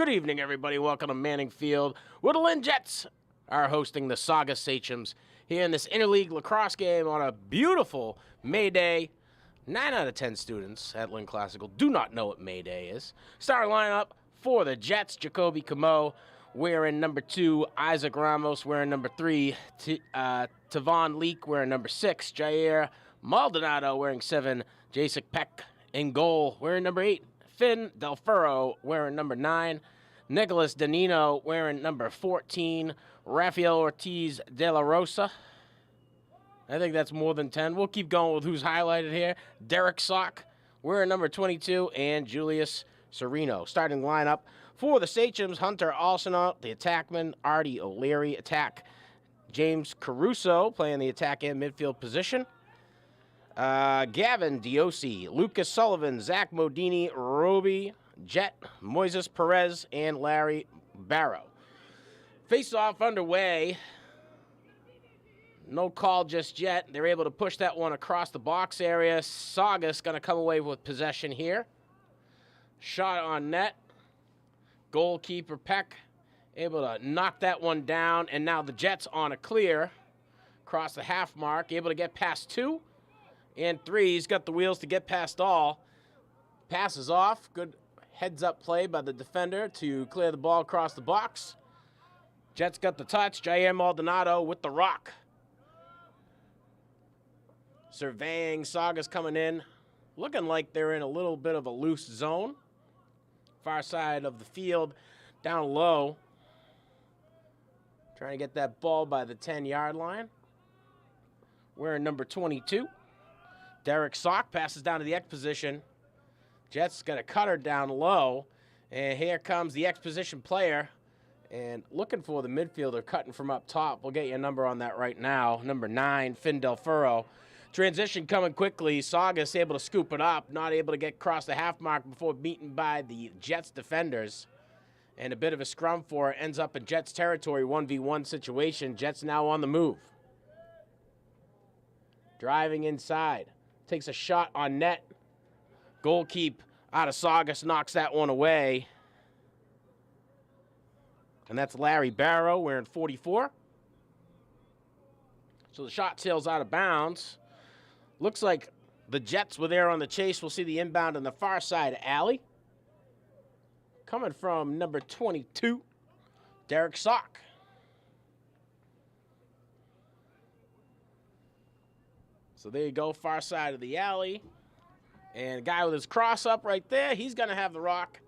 Good evening, everybody. Welcome to Manning Field, where the Lynn Jets are hosting the Saugus Sachems here in this interleague lacrosse game on a beautiful May Day. 9 out of 10 students at Lynn Classical do not know what May Day is. Starting lineup for the Jets: Jacoby Camo wearing number 2, Isaac Ramos wearing number 3, Tavon Leak wearing number 6, Jair Maldonado wearing 7, Jacek Peck in goal wearing number 8, Finn Delfero wearing number 9, Nicholas Danino wearing number 14, Rafael Ortiz de la Rosa. I think that's more than 10. We'll keep going with who's highlighted here. Derek Sock wearing number 22, and Julius Sereno. Starting lineup for the Sachems: Hunter Alsina, the attackman; Artie O'Leary, attack; James Caruso playing the attack and midfield position; Gavin Diosi, Lucas Sullivan, Zach Modini, Roby Jet, Moises Perez, and Larry Barrow. Face-off underway. No call just yet. They're able to push that one across the box area. Saugus going to come away with possession here. Shot on net. Goalkeeper Peck able to knock that one down. And now the Jets on a clear across the half mark. Able to get past 2 and 3. He's got the wheels to get past all. Passes off. Good heads-up play by the defender to clear the ball across the box. Jets got the touch. Jair Maldonado with the rock. Surveying, Saugus coming in. Looking like they're in a little bit of a loose zone. Far side of the field, down low. Trying to get that ball by the 10-yard line. Wearing number 22. Derek Sock passes down to the X position. Jets got a cutter down low. And here comes the X position player. And looking for the midfielder cutting from up top. We'll get you a number on that right now. Number 9, Finn Delfero. Transition coming quickly. Saugus able to scoop it up. Not able to get across the half mark before beaten by the Jets defenders. And a bit of a scrum for it. Ends up in Jets territory, 1v1 situation. Jets now on the move. Driving inside. Takes a shot on net. Goalkeep out of Saugus knocks that one away. And that's Larry Barrow wearing 44. So the shot sails out of bounds. Looks like the Jets were there on the chase. We'll see the inbound on the far side alley. Coming from number 22, Derek Sock. So there you go, far side of the alley. And a guy with his cross up right there, he's going to have the rock.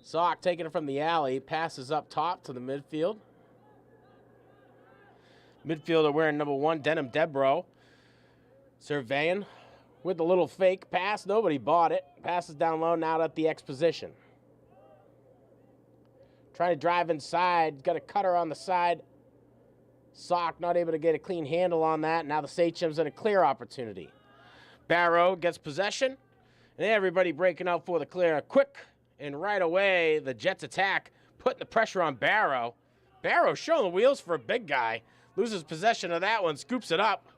Sock taking it from the alley, passes up top to the midfield. Midfielder wearing number 1, Denim Debro. Surveying with a little fake pass. Nobody bought it. Passes down low now at the X position. Trying to drive inside. Got a cutter on the side. Sock not able to get a clean handle on that. Now the Sachems in a clear opportunity. Barrow gets possession. And everybody breaking out for the clear. Quick and right away, the Jets attack. Putting the pressure on Barrow. Barrow showing the wheels for a big guy. Loses possession of that one, scoops it up,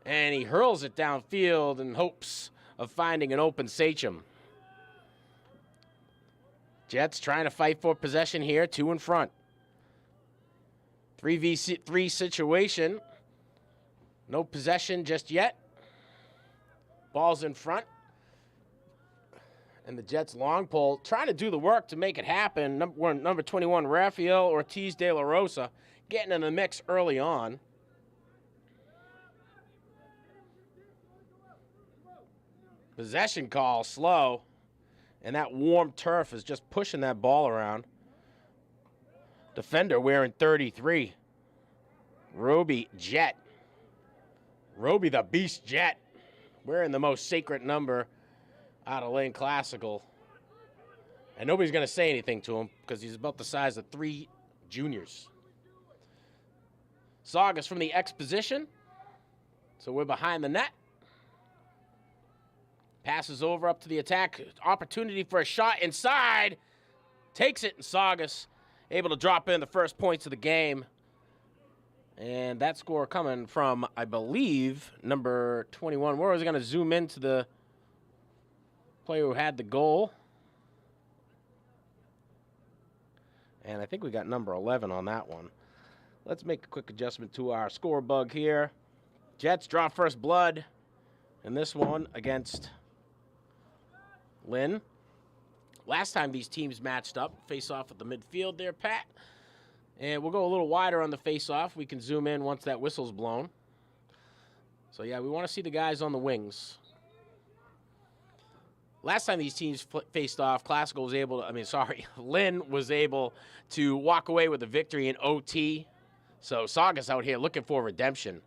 and he hurls it downfield in hopes of finding an open Sachem. Jets trying to fight for possession here, 2 in front. 3v3 situation. No possession just yet. Ball's in front. And the Jets long pole trying to do the work to make it happen. Number 21, Rafael Ortiz de la Rosa, getting in the mix early on. Possession call slow. And that warm turf is just pushing that ball around. Defender wearing 33. Roby Jet. Roby the Beast Jet. Wearing the most sacred number out of Lynn Classical. And nobody's going to say anything to him because he's about the size of 3 juniors. Saugus from the X position. So we're behind the net. Passes over up to the attack. Opportunity for a shot inside. Takes it, and Saugus able to drop in the first points of the game. And that score coming from, I believe, number 21. Where was I going to zoom into the player who had the goal? And I think we got number 11 on that one. Let's make a quick adjustment to our score bug here. Jets draw first blood in this one against Lynn. Last time these teams matched up, face off at the midfield there, Pat. And we'll go a little wider on the face-off. We can zoom in once that whistle's blown. So, yeah, we want to see the guys on the wings. Last time these teams faced off, Classical was able to, Lynn was able to walk away with a victory in OT. So Saugus out here looking for redemption.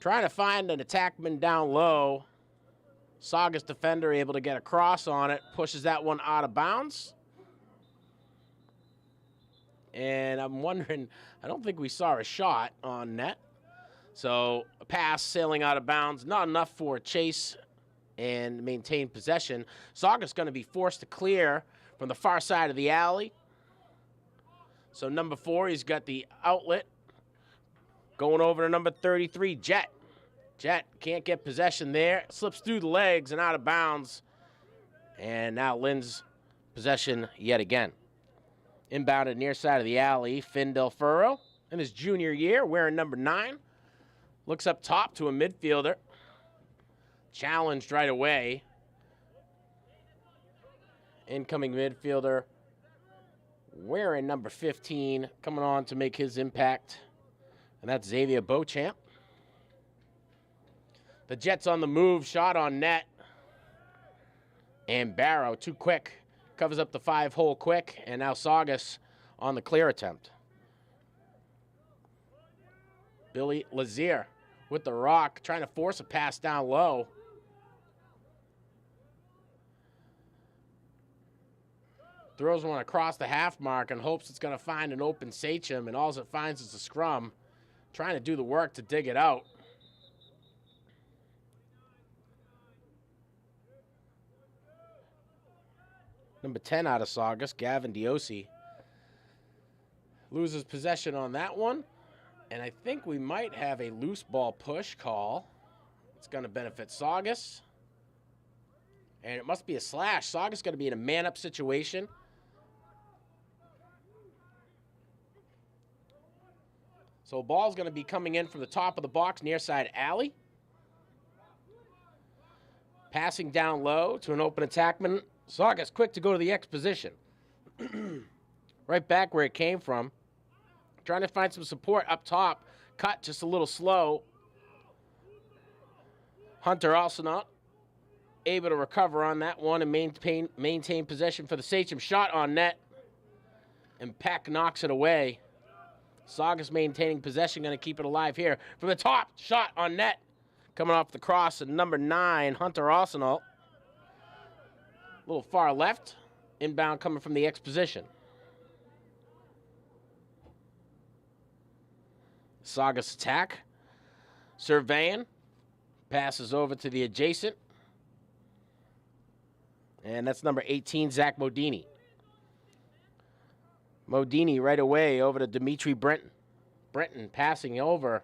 Trying to find an attackman down low. Saugus defender able to get a cross on it. Pushes that one out of bounds. And I'm wondering, I don't think we saw a shot on net. So a pass sailing out of bounds. Not enough for a chase and maintain possession. Saugus going to be forced to clear from the far side of the alley. So number 4, he's got the outlet. Going over to number 33, Jet. Jet can't get possession there. Slips through the legs and out of bounds. And now Lynn's possession yet again. Inbounded near side of the alley, Finn Del Furro in his junior year, wearing number 9. Looks up top to a midfielder. Challenged right away. Incoming midfielder wearing number 15, coming on to make his impact. And that's Xavier Beauchamp. The Jets on the move, shot on net. And Barrow, too quick. Covers up the 5-hole quick. And now Saugus on the clear attempt. Billy Lazier with the rock, trying to force a pass down low. Throws one across the half mark and hopes it's going to find an open Sachem, and all it finds is a scrum. Trying to do the work to dig it out. Number 10 out of Saugus, Gavin Diosi. Loses possession on that one. And I think we might have a loose ball push call. It's going to benefit Saugus. And it must be a slash. Saugus is going to be in a man-up situation. So ball's going to be coming in from the top of the box, near side alley. Passing down low to an open attackman. Saugus quick to go to the X position. Right back where it came from. Trying to find some support up top. Cut just a little slow. Hunter also not able to recover on that one and maintain possession for the Sachem. Shot on net. And Peck knocks it away. Saugus maintaining possession, going to keep it alive here. From the top, shot on net. Coming off the cross, and number 9, Hunter Arsenal. A little far left. Inbound coming from the X position. Saugus attack. Surveying. Passes over to the adjacent. And that's number 18, Zach Modini. Modini right away over to Dimitri Brenton. Brenton passing over.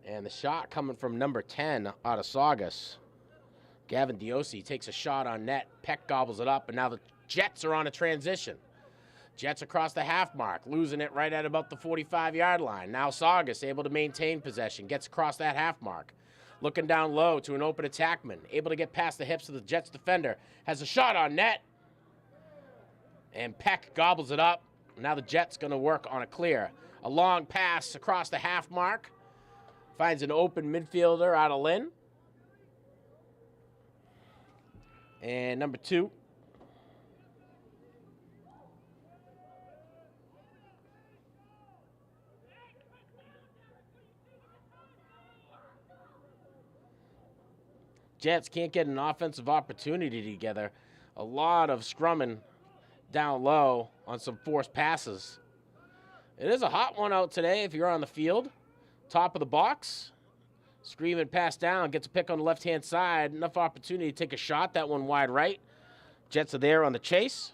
And the shot coming from number 10 out of Saugus. Gavin Diosi takes a shot on net. Peck gobbles it up, and now the Jets are on a transition. Jets across the half mark, losing it right at about the 45-yard line. Now Saugus able to maintain possession, gets across that half mark. Looking down low to an open attackman, able to get past the hips of the Jets defender. Has a shot on net. And Peck gobbles it up. Now the Jets going to work on a clear. A long pass across the half mark. Finds an open midfielder out of Lynn. And number 2. Jets can't get an offensive opportunity together. A lot of scrumming down low on some forced passes. It is a hot one out today if you're on the field. Top of the box. Screaming pass down. Gets a pick on the left-hand side. Enough opportunity to take a shot. That one wide right. Jets are there on the chase.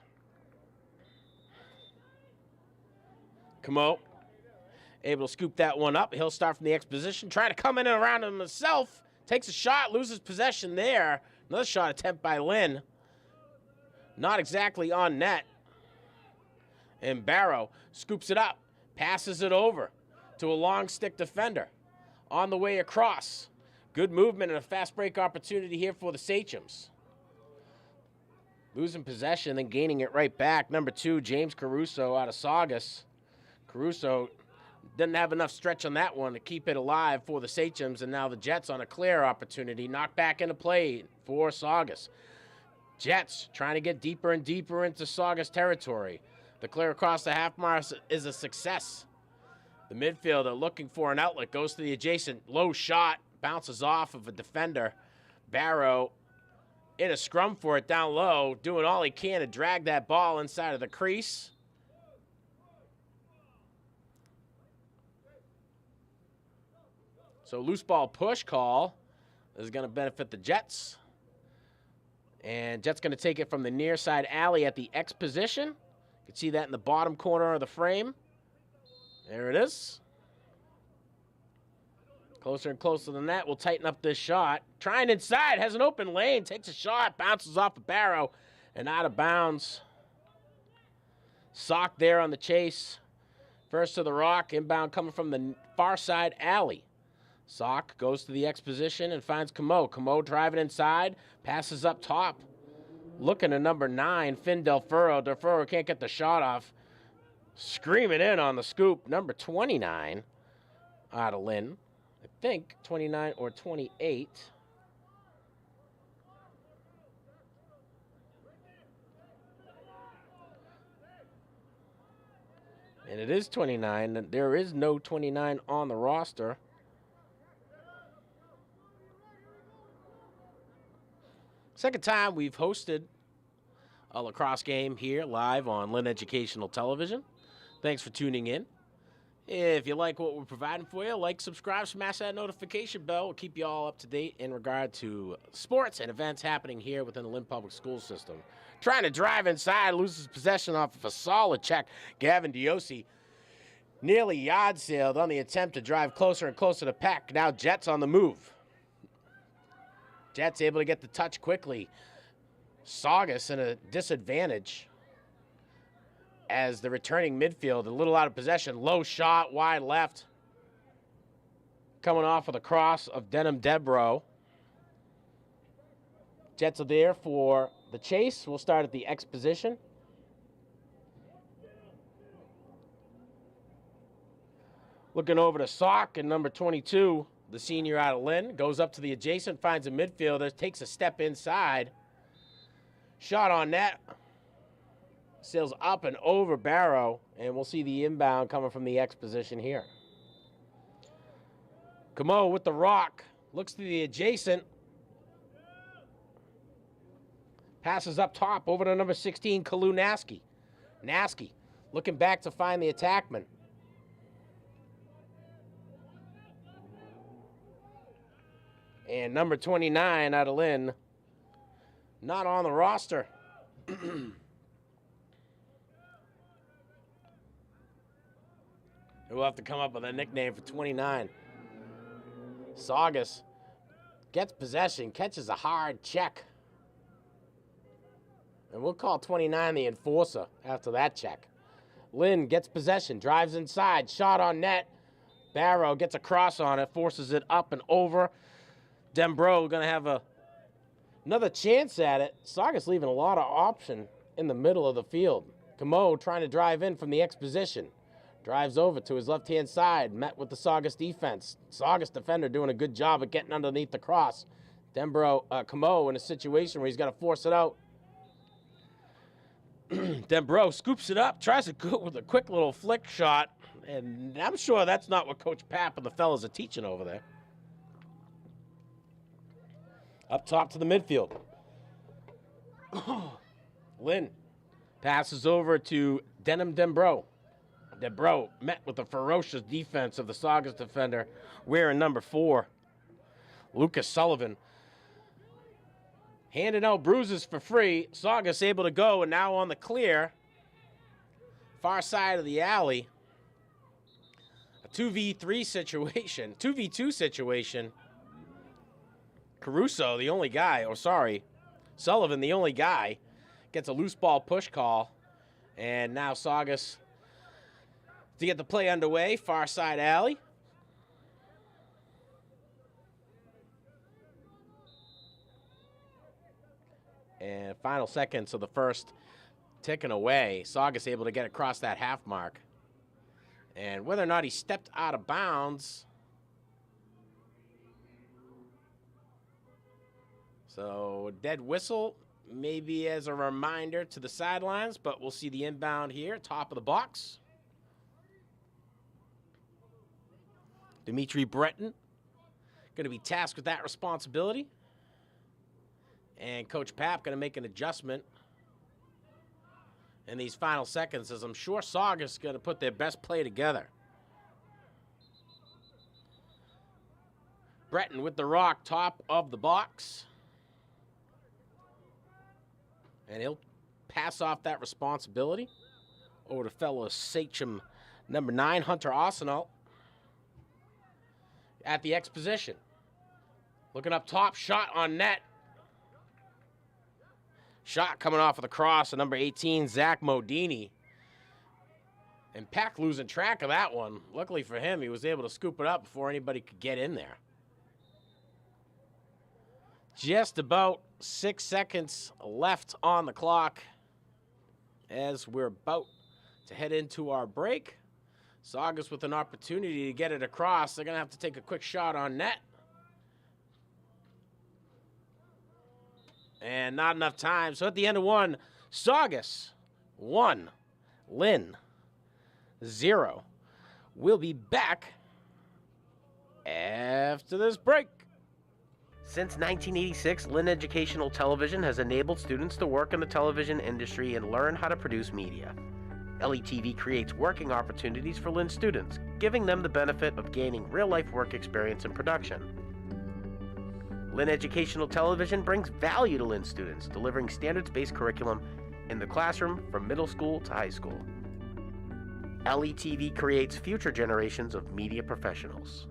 Camo able to scoop that one up. He'll start from the X position. Trying to come in and around him himself. Takes a shot, loses possession there. Another shot attempt by Lynn. Not exactly on net. And Barrow scoops it up, passes it over to a long stick defender. On the way across. Good movement and a fast break opportunity here for the Sachems. Losing possession, then gaining it right back. Number 2, James Caruso out of Saugus. Caruso didn't have enough stretch on that one to keep it alive for the Sachems, and now the Jets on a clear opportunity. Knocked back into play for Saugus. Jets trying to get deeper and deeper into Saugus territory. The clear across the half mile is a success. The midfielder looking for an outlet, goes to the adjacent, low shot, bounces off of a defender. Barrow in a scrum for it down low, doing all he can to drag that ball inside of the crease. So loose ball push call is going to benefit the Jets. And Jets going to take it from the near side alley at the X position. You can see that in the bottom corner of the frame. There it is. Closer and closer than that. We'll tighten up this shot. Trying inside. Has an open lane. Takes a shot. Bounces off a Barrow. And out of bounds. Sock there on the chase. First to the rock. Inbound coming from the far side alley. Sock goes to the X position and finds Camo. Camo driving inside. Passes up top. Looking at number 9, Finn Delfuro. Delfuro can't get the shot off. Screaming in on the scoop. Number 29 out of Lynn. I think 29 or 28. And it is 29. There is no 29 on the roster. Second time we've hosted a lacrosse game here live on Lynn Educational Television. Thanks for tuning in. If you like what we're providing for you, like, subscribe, smash that notification bell. We'll keep you all up to date in regard to sports and events happening here within the Lynn Public School System. Trying to drive inside, loses possession off of a solid check. Gavin Diosi nearly yard sailed on the attempt to drive closer and closer to Peck. Now Jets on the move. Jets able to get the touch quickly. Saugus in a disadvantage as the returning midfield, a little out of possession. Low shot, wide left. Coming off of the cross of Denham Debro. Jets are there for the chase. We'll start at the X position. Looking over to Sock and number 22, the senior out of Lynn. Goes up to the adjacent, finds a midfielder, takes a step inside. Shot on net. Sails up and over Barrow, and we'll see the inbound coming from the X position here. Camo with the rock. Looks to the adjacent. Passes up top over to number 16, Kalu Naski. Naski looking back to find the attackman. And number 29 out of Lynn, not on the roster. We'll have to come up with a nickname for 29. Saugus gets possession, catches a hard check. And we'll call 29 the enforcer after that check. Lynn gets possession, drives inside, shot on net. Barrow gets a cross on it, forces it up and over. Dembro going to have another chance at it. Saugus leaving a lot of option in the middle of the field. Camo trying to drive in from the X position. Drives over to his left-hand side, met with the Saugus defense. Saugus defender doing a good job of getting underneath the cross. Camo in a situation where he's got to force it out. Dembro scoops it up, tries to go with a quick little flick shot, and I'm sure that's not what Coach Papp and the fellas are teaching over there. Up top to the midfield. Lynn passes over to Denham Dembro. Dembro met with the ferocious defense of the Saugus defender, wearing number 4. Lucas Sullivan handing out bruises for free. Saugus able to go, and now on the clear. Far side of the alley. A 2v3 situation, 2v2 situation. Caruso, the only guy, Sullivan, the only guy, gets a loose ball push call. And now Saugus to get the play underway, far side alley. And final seconds of the first ticking away. Saugus able to get across that half mark. And whether or not he stepped out of bounds. So dead whistle, maybe as a reminder to the sidelines, but we'll see the inbound here, top of the box. Dimitri Breton going to be tasked with that responsibility. And Coach Papp going to make an adjustment in these final seconds, as I'm sure Saugus is going to put their best play together. Breton with the rock, top of the box. And he'll pass off that responsibility over to fellow Sachem number 9, Hunter Arsenal, at the X position. Looking up top, shot on net. Shot coming off of the cross of number 18, Zach Modini. And Peck losing track of that one. Luckily for him, he was able to scoop it up before anybody could get in there. Just about 6 seconds left on the clock as we're about to head into our break. Saugus with an opportunity to get it across. They're going to have to take a quick shot on net. And not enough time. So at the end of one, Saugus 1, Lynn 0. We'll be back after this break. Since 1986, Lynn Educational Television has enabled students to work in the television industry and learn how to produce media. LETV creates working opportunities for Lynn students, giving them the benefit of gaining real-life work experience in production. Lynn Educational Television brings value to Lynn students, delivering standards-based curriculum in the classroom from middle school to high school. LETV creates future generations of media professionals.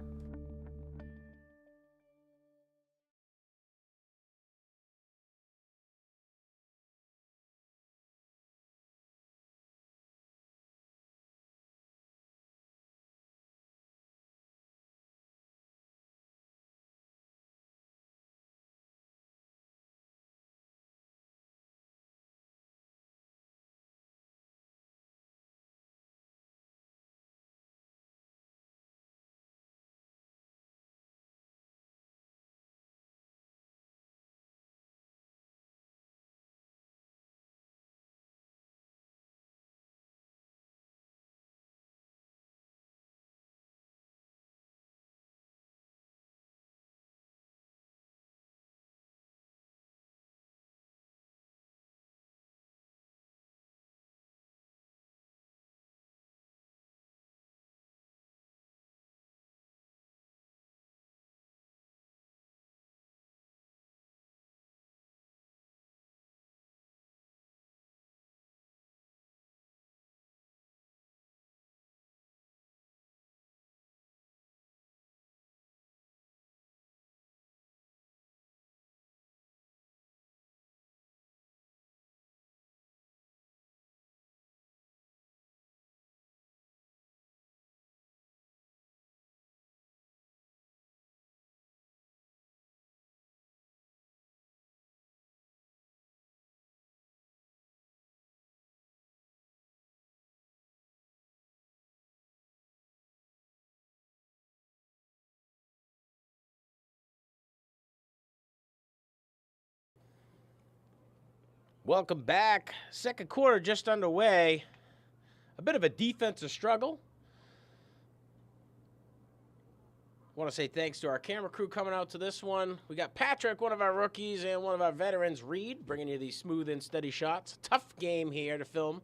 Welcome back. Second quarter just underway. A bit of a defensive struggle. Want to say thanks to our camera crew coming out to this one. We got Patrick, one of our rookies, and one of our veterans, Reid, bringing you these smooth and steady shots. Tough game here to film.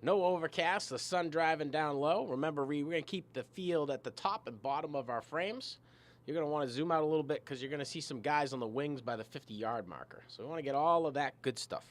No overcast, the sun driving down low. Remember, Reid, we're going to keep the field at the top and bottom of our frames. You're going to want to zoom out a little bit because you're going to see some guys on the wings by the 50-yard marker. So we want to get all of that good stuff.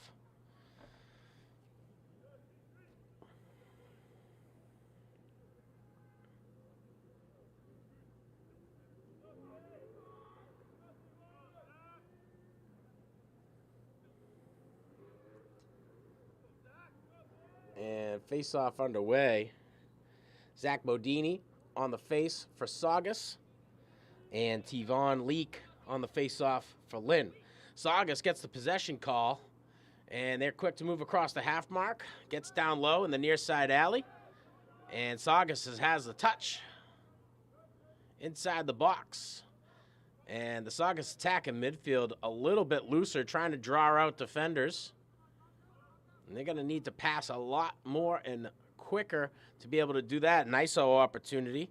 And face-off underway. Zach Modini on the face for Saugus. And Tivon Leak on the face-off for Lynn. Saugus gets the possession call. And they're quick to move across the half mark. Gets down low in the near side alley. And Saugus has the touch inside the box. And the Saugus attack in midfield a little bit looser, trying to draw out defenders. And they're going to need to pass a lot more and quicker to be able to do that. An ISO opportunity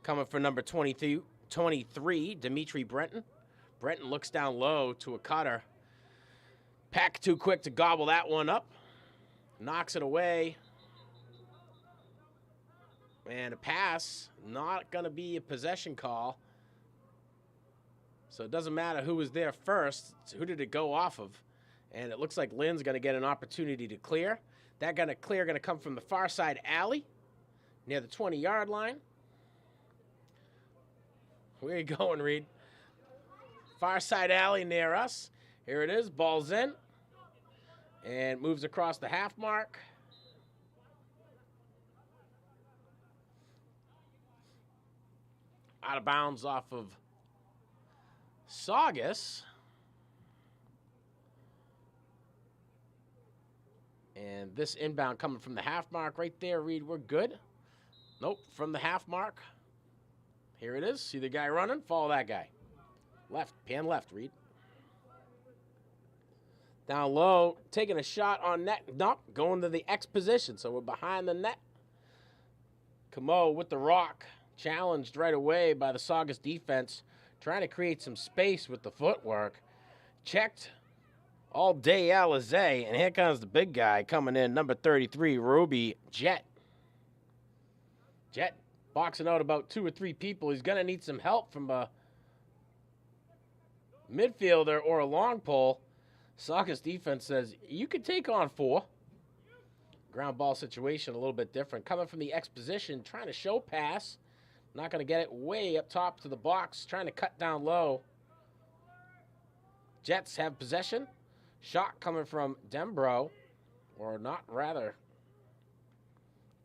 coming for number 23, Dimitri Brenton. Brenton looks down low to a cutter. Pack too quick to gobble that one up. Knocks it away. And a pass, not going to be a possession call. So it doesn't matter who was there first. It's who did it go off of? And it looks like Lynn's going to get an opportunity to clear. That going to come from the far side alley near the 20-yard line. Where are you going, Reid? Far side alley near us. Here it is. Ball's in. And moves across the half mark. Out of bounds off of Saugus. And this inbound coming from the half mark right there, Reid, we're good. Nope, from the half mark. Here it is. See the guy running? Follow that guy. Left, pan left, Reid. Down low, taking a shot on net. Nope, going to the X position. So we're behind the net. Camo with the rock. Challenged right away by the Saugus defense. Trying to create some space with the footwork. Checked all day Alizé. And here comes the big guy coming in. Number 33, Roby Jet. Jet boxing out about 2 or 3 people. He's going to need some help from a midfielder or a long pole. Saugus defense says, you can take on 4. Ground ball situation a little bit different. Coming from the X position, trying to show pass. Not going to get it way up top to the box. Trying to cut down low. Jets have possession. Shot coming from Dembro. Or not, rather.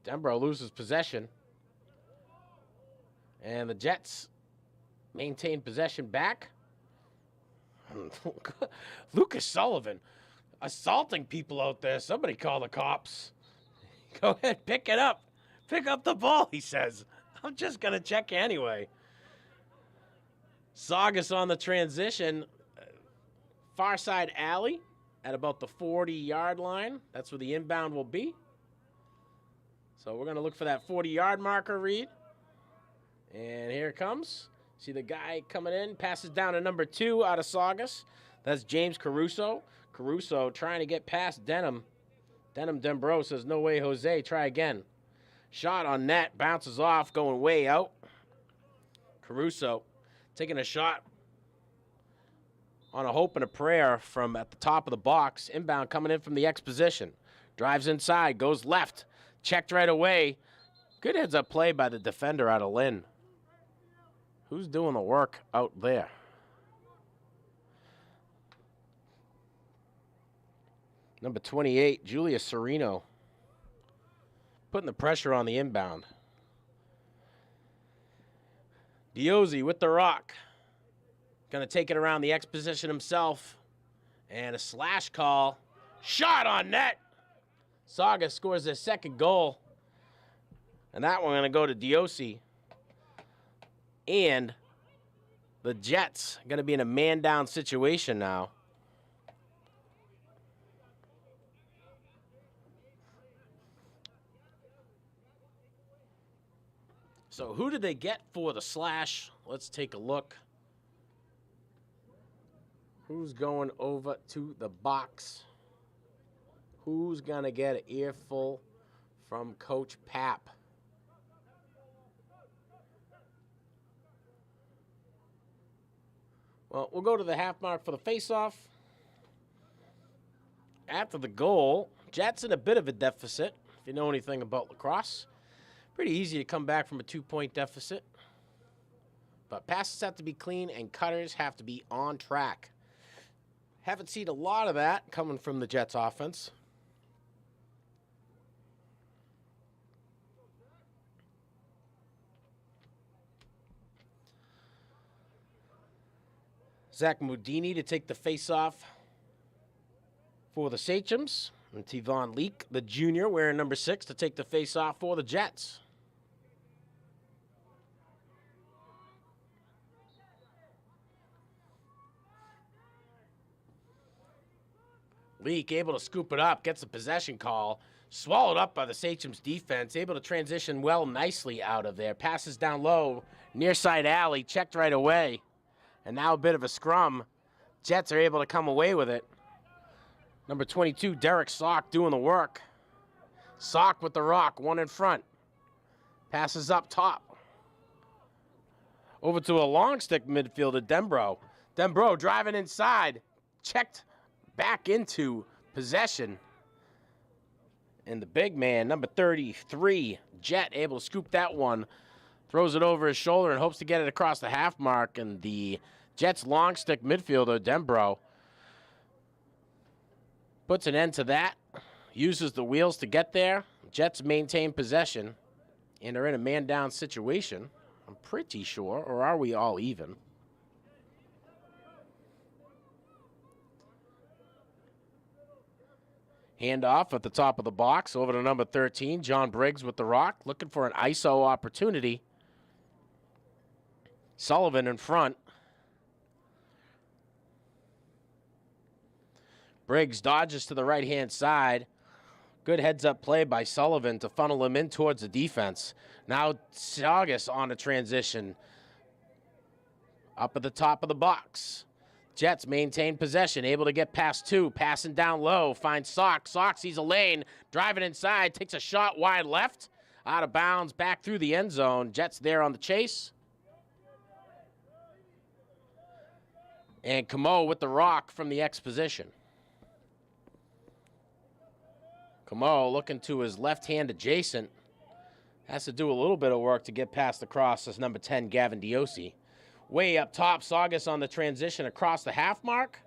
Dembro loses possession. And the Jets maintain possession back. Lucas Sullivan assaulting people out there. Somebody call the cops. Go ahead, pick it up. Pick up the ball, he says. I'm just going to check anyway. Saugus on the transition. Far side alley at about the 40-yard line. That's where the inbound will be. So we're going to look for that 40-yard marker, Reid. And here it comes. See the guy coming in. Passes down to number 2 out of Saugus. That's James Caruso. Caruso trying to get past Denham. Dembro says, no way, Jose. Try again. Shot on net. Bounces off. Going way out. Caruso taking a shot on a hope and a prayer from at the top of the box. Inbound coming in from the X position. Drives inside. Goes left. Checked right away. Good heads-up play by the defender out of Lynn. Who's doing the work out there? Number 28, Julius Sereno. Putting the pressure on the inbound. Diozzi with the rock. Going to take it around the X position himself. And a slash call. Shot on net. Saugus scores their second goal. And that one going to go to Diozzi. And the Jets going to be in a man-down situation now. So who did they get for the slash? Let's take a look. Who's going over to the box? Who's going to get an earful from Coach Papp? Well, we'll go to the half mark for the faceoff. After the goal, Jets in a bit of a deficit, if you know anything about lacrosse. Pretty easy to come back from a 2-point deficit. But passes have to be clean and cutters have to be on track. Haven't seen a lot of that coming from the Jets offense. Zach Modini to take the face-off for the Sachems. And Tivon Leak, the junior, wearing number 6, to take the face-off for the Jets. Leak able to scoop it up, gets the possession call. Swallowed up by the Sachems defense, able to transition well nicely out of there. Passes down low, near side alley, checked right away. And now a bit of a scrum. Jets are able to come away with it. Number 22, Derek Sock doing the work. Sock with the rock, one in front. Passes up top. Over to a long stick midfielder, Dembro. Dembro driving inside. Checked back into possession. And the big man, number 33, Jet, able to scoop that one. Throws it over his shoulder and hopes to get it across the half mark. And the Jets' long stick midfielder, Dembro, puts an end to that. Uses the wheels to get there. Jets maintain possession and are in a man-down situation, I'm pretty sure. Or are we all even? Handoff at the top of the box over to number 13, John Briggs with the rock, looking for an ISO opportunity. Sullivan in front. Briggs dodges to the right-hand side. Good heads-up play by Sullivan to funnel him in towards the defense. Now Saugus on a transition. Up at the top of the box. Jets maintain possession, able to get past 2, passing down low, finds Sock. Sock sees a lane, driving inside, takes a shot wide left, out of bounds, back through the end zone. Jets there on the chase. And Camo with the rock from the X position. Camo looking to his left hand adjacent. Has to do a little bit of work to get past the cross as number 10, Gavin Diosi. Way up top, Saugus on the transition across the half mark.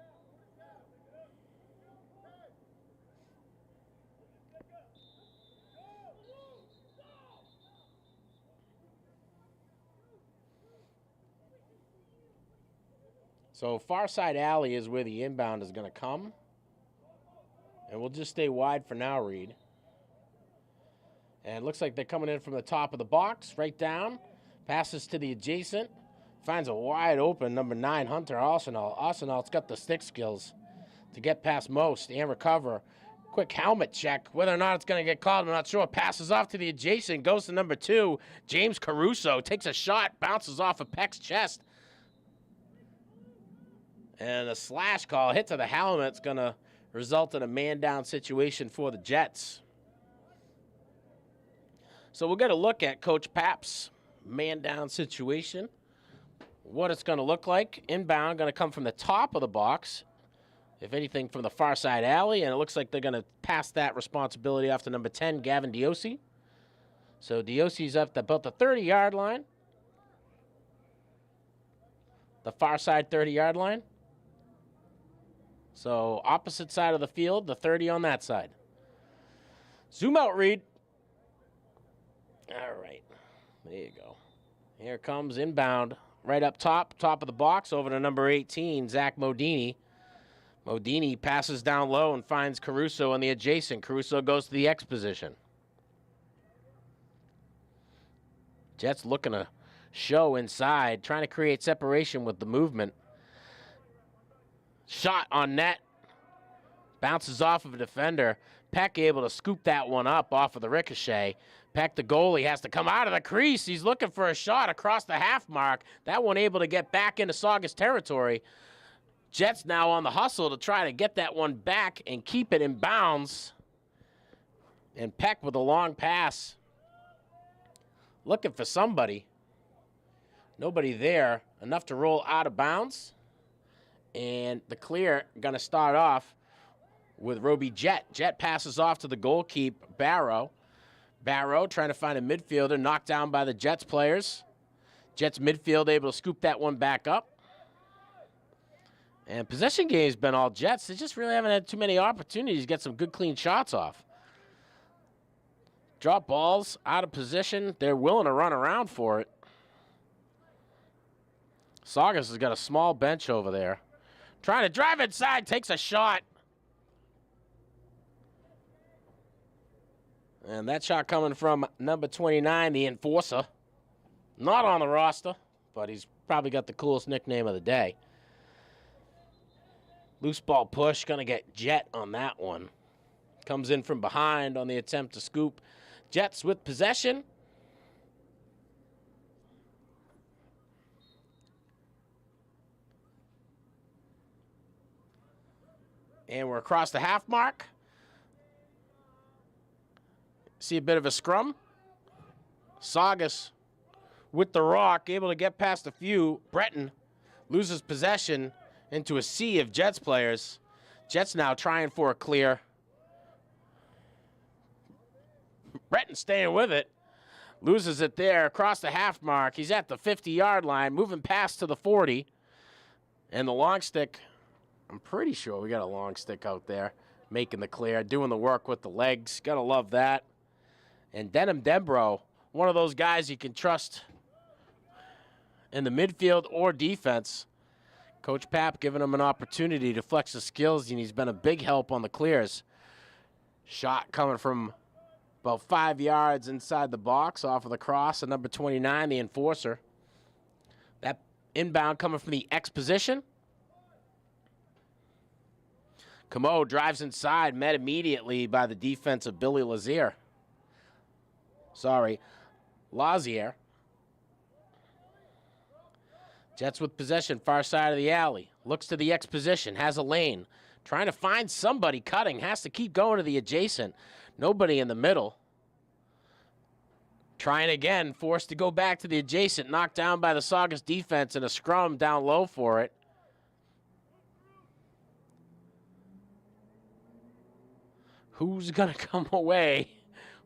So far side alley is where the inbound is going to come. And we'll just stay wide for now, Reid. And it looks like they're coming in from the top of the box, right down. Passes to the adjacent. Finds a wide open number 9, Hunter Arsenal. Arsenal's got the stick skills to get past most and recover. Quick helmet check. Whether or not it's going to get called, I'm not sure. Passes off to the adjacent. Goes to number 2, James Caruso. Takes a shot. Bounces off of Peck's chest. And a slash call. Hit to the helmet's going to result in a man-down situation for the Jets. So we're going to look at Coach Pap's man-down situation. What it's going to look like. Inbound going to come from the top of the box. If anything, from the far side alley. And it looks like they're going to pass that responsibility off to number 10, Gavin Diosi. So Diosi's up to about the 30-yard line. The far side 30-yard line. So opposite side of the field, the 30 on that side. Zoom out, Reid. All right. There you go. Here comes inbound. Right up top of the box, over to number 18, Zach Modini. Modini passes down low and finds Caruso on the adjacent. Caruso goes to the X position. Jets looking to show inside, trying to create separation with the movement. Shot on net. Bounces off of a defender. Peck able to scoop that one up off of the ricochet. Peck, the goalie, has to come out of the crease. He's looking for a shot across the half mark. That one able to get back into Saugus territory. Jets now on the hustle to try to get that one back and keep it in bounds. And Peck with a long pass. Looking for somebody. Nobody there. Enough to roll out of bounds. And the clear going to start off with Roby Jet. Jet passes off to the goalkeeper, Barrow. Barrow trying to find a midfielder, knocked down by the Jets players. Jets midfield able to scoop that one back up. And possession game's been all Jets. They just really haven't had too many opportunities to get some good, clean shots off. Drop balls out of position. They're willing to run around for it. Saugus has got a small bench over there. Trying to drive inside, takes a shot. And that shot coming from number 29, the enforcer. Not on the roster, but he's probably got the coolest nickname of the day. Loose ball push, gonna get Jet on that one. Comes in from behind on the attempt to scoop. Jets with possession. And we're across the half mark. See a bit of a scrum. Saugus with the rock, able to get past a few. Breton loses possession into a sea of Jets players. Jets now trying for a clear. Breton staying with it. Loses it there across the half mark. He's at the 50-yard line, moving past to the 40. And the long stick, I'm pretty sure we got a long stick out there, making the clear, doing the work with the legs. Gotta love that. And Denham Dembro, one of those guys you can trust in the midfield or defense. Coach Papp giving him an opportunity to flex his skills, and he's been a big help on the clears. Shot coming from about 5 yards inside the box off of the cross, and number 29, the enforcer. That inbound coming from the X position. Camo drives inside, met immediately by the defense of Billy Lazier. Lazier. Jets with possession, far side of the alley. Looks to the X position, has a lane. Trying to find somebody cutting, has to keep going to the adjacent. Nobody in the middle. Trying again, forced to go back to the adjacent, knocked down by the Saugus defense and a scrum down low for it. Who's going to come away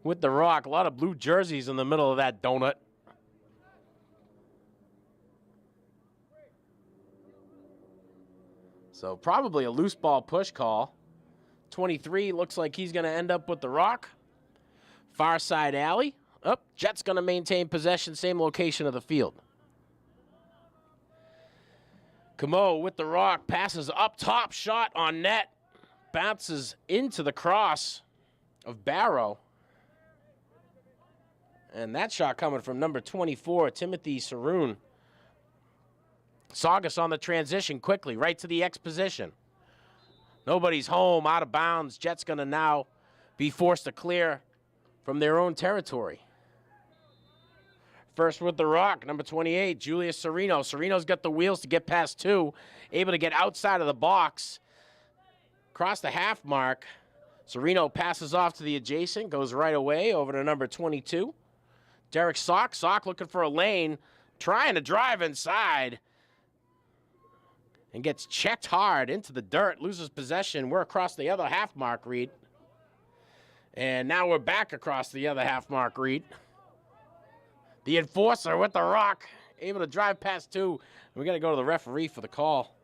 with the rock? A lot of blue jerseys in the middle of that donut. So probably a loose ball push call. 23 looks like he's going to end up with the rock. Far side alley. Jets going to maintain possession, same location of the field. Camo with the rock, passes up top, shot on net. Bounces into the cross of Barrow. And that shot coming from number 24, Timothy Saroon. Saugus on the transition quickly, right to the X position. Nobody's home, out of bounds. Jets going to now be forced to clear from their own territory. First with the rock, number 28, Julius Sereno. Sereno's got the wheels to get past two, able to get outside of the box. Across the half mark, Sereno passes off to the adjacent, goes right away over to number 22. Derek Sock. Sock looking for a lane, trying to drive inside. And gets checked hard into the dirt, loses possession. We're across the other half mark, Reid. And now we're back across the other half mark, Reid. The enforcer with the rock, able to drive past two. We got to go to the referee for the call.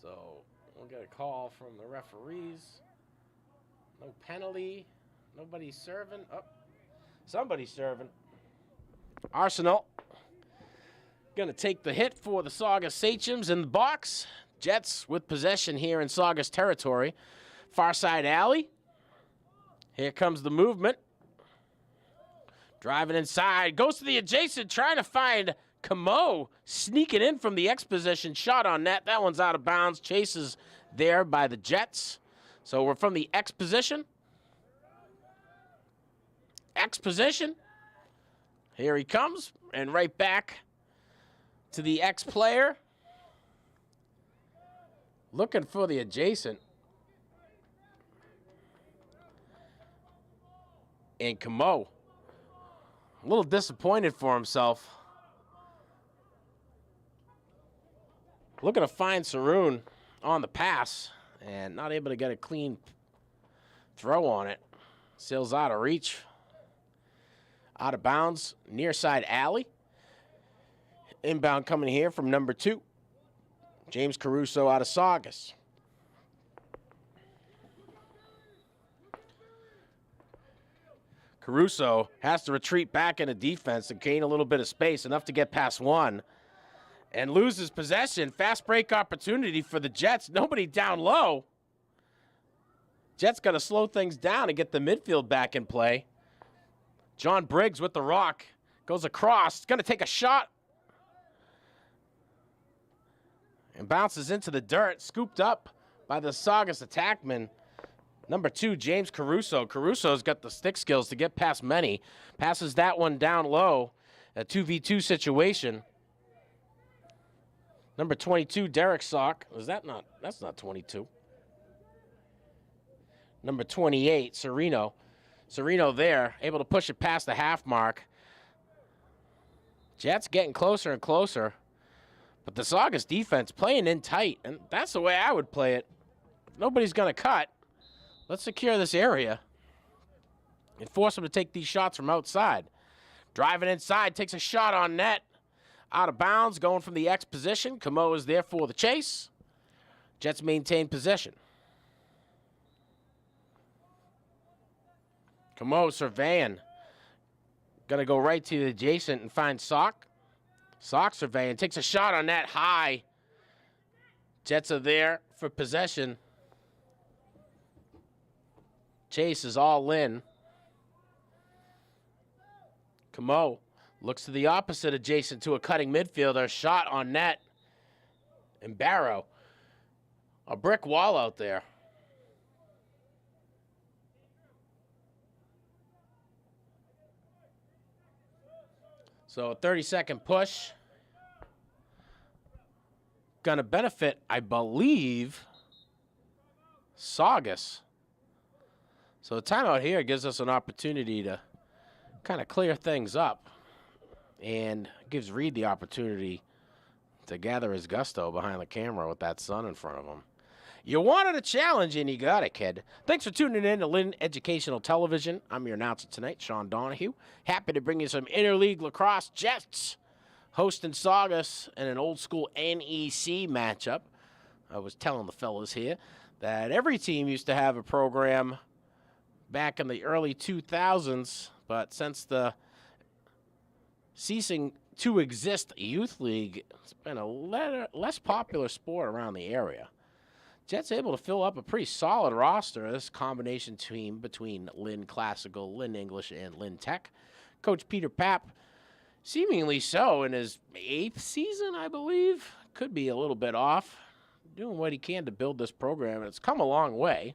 So we'll get a call from the referees. No penalty. Nobody's serving. Somebody's serving. Arsenal going to take the hit for the Saugus Sachems in the box. Jets with possession here in Saugus territory. Far side alley. Here comes the movement. Driving inside. Goes to the adjacent, trying to find Camo. Sneaking in from the X position. Shot on net. That one's out of bounds. Chases there by the Jets. So we're from the X position. X position. Here he comes. And right back to the X player. Looking for the adjacent. And Camo, a little disappointed for himself. Looking to find Saroon on the pass and not able to get a clean throw on it. Sails out of reach. Out of bounds, near side alley. Inbound coming here from number 2. James Caruso out of Saugus. Caruso has to retreat back into defense and gain a little bit of space, enough to get past one, and loses possession. Fast break opportunity for the Jets. Nobody down low. Jets got to slow things down and get the midfield back in play. John Briggs with the rock. Goes across. Going to take a shot. And bounces into the dirt. Scooped up by the Saugus attackman. Number 2, James Caruso. Caruso's got the stick skills to get past many. Passes that one down low. A 2v2 situation. Number 22, Derek Sock. That's not 22. Number 28, Serino. Serino there, able to push it past the half mark. Jets getting closer and closer. But the Saugus defense playing in tight, and that's the way I would play it. If nobody's going to cut, let's secure this area and force them to take these shots from outside. Driving inside, takes a shot on net. Out of bounds, going from the X position. Camo is there for the chase. Jets maintain possession. Camo surveying. Going to go right to the adjacent and find Sock. Sock surveying. Takes a shot on that high. Jets are there for possession. Chase is all in. Camo looks to the opposite adjacent to a cutting midfielder. Shot on net. And Barrow. A brick wall out there. So a 30-second push. Going to benefit, I believe, Saugus. So a timeout here gives us an opportunity to kind of clear things up and gives Reid the opportunity to gather his gusto behind the camera with that sun in front of him. You wanted a challenge, and you got it, kid. Thanks for tuning in to Lynn Educational Television. I'm your announcer tonight, Sean Donahue. Happy to bring you some interleague lacrosse. Jets hosting Saugus in an old-school NEC matchup. I was telling the fellas here that every team used to have a program back in the early 2000s, but since the ceasing to exist youth league, it's been a less popular sport around the area. Jets able to fill up a pretty solid roster. This combination team between Lynn Classical, Lynn English, and Lynn Tech. Coach Peter Papp, seemingly so in his 8th season, I believe. Could be a little bit off. Doing what he can to build this program, and it's come a long way.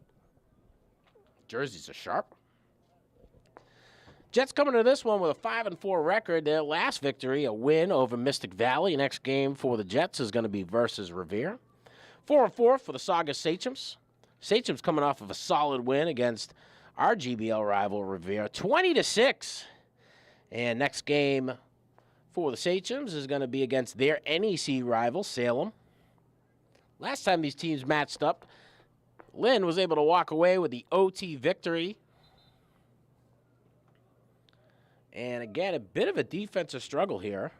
Jerseys are sharp. Jets coming to this one with a 5-4 record. Their last victory, a win over Mystic Valley. Next game for the Jets is going to be versus Revere. 4-4 for the Saugus Sachems. Sachems coming off of a solid win against our GBL rival Revere, 20-6. And next game for the Sachems is going to be against their NEC rival, Salem. Last time these teams matched up, Lynn was able to walk away with the OT victory. And again, a bit of a defensive struggle here.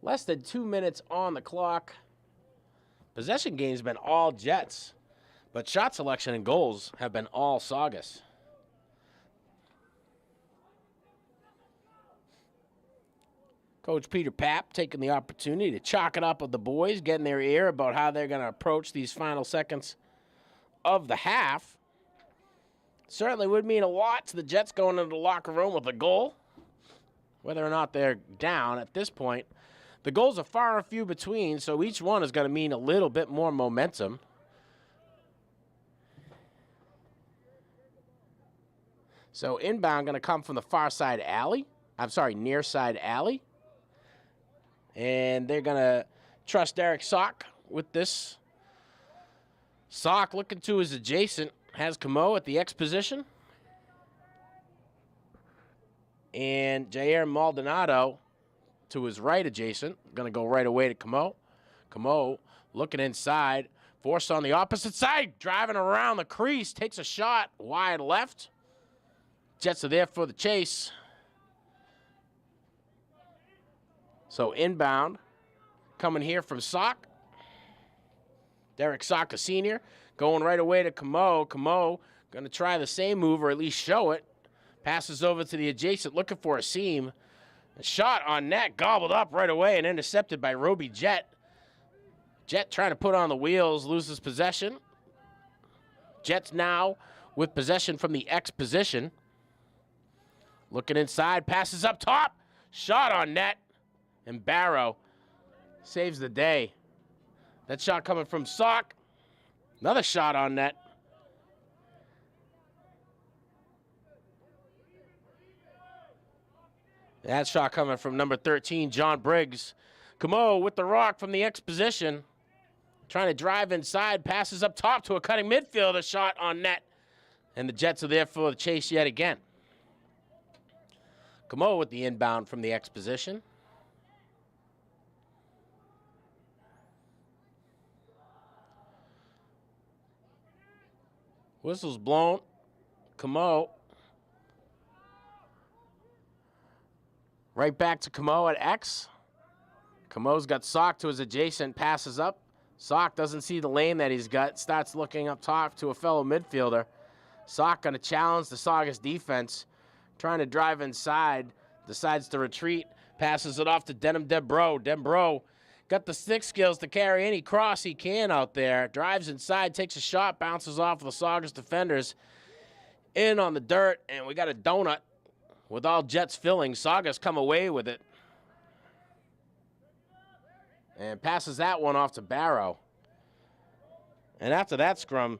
Less than 2 minutes on the clock. Possession game's been all Jets, but shot selection and goals have been all Saugus. Coach Peter Papp taking the opportunity to chalk it up with the boys, getting their ear about how they're going to approach these final seconds of the half. Certainly would mean a lot to the Jets going into the locker room with a goal. Whether or not they're down at this point, the goals are far and few between, so each one is going to mean a little bit more momentum. So inbound going to come from the far side alley. Near side alley. And they're going to trust Derek Sock with this. Sock looking to his adjacent. Has Camo at the X position. And Jair Maldonado to his right adjacent. Going to go right away to Camo. Camo looking inside. Forced on the opposite side. Driving around the crease. Takes a shot wide left. Jets are there for the chase. So inbound, coming here from Sock. Derek Saugus Sr. going right away to Camo. Camo going to try the same move, or at least show it. Passes over to the adjacent, looking for a seam. A shot on net, gobbled up right away and intercepted by Roby Jet. Jet trying to put on the wheels, loses possession. Jets now with possession from the X position. Looking inside, passes up top. Shot on net. And Barrow saves the day. That shot coming from Sock. Another shot on net. That shot coming from number 13, John Briggs. Camo with the rock from the X position. Trying to drive inside, passes up top to a cutting midfielder, shot on net. And the Jets are there for the chase yet again. Camo with the inbound from the X position. Whistle's blown. Camo. Right back to Camo at X. Camo's got Sock to his adjacent, passes up. Sock doesn't see the lane that he's got, starts looking up top to a fellow midfielder. Sock going to challenge the Saugus defense, trying to drive inside, decides to retreat, passes it off to Denham Debro. Debro got the stick skills to carry any cross he can out there, drives inside, takes a shot, bounces off the Saugus defenders, in on the dirt, and we got a donut with all Jets filling. Saugus come away with it. And passes that one off to Barrow. And after that scrum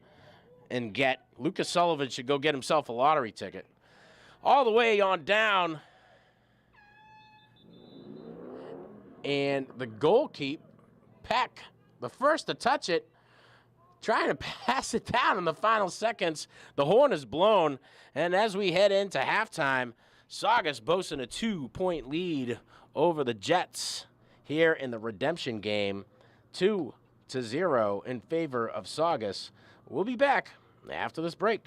and get, Lucas Sullivan should go get himself a lottery ticket. All the way on down. And the goalkeeper, Peck, the first to touch it, trying to pass it down in the final seconds. The horn is blown. And as we head into halftime, Saugus boasting a 2-point lead over the Jets here in the redemption game, 2-0 in favor of Saugus. We'll be back after this break.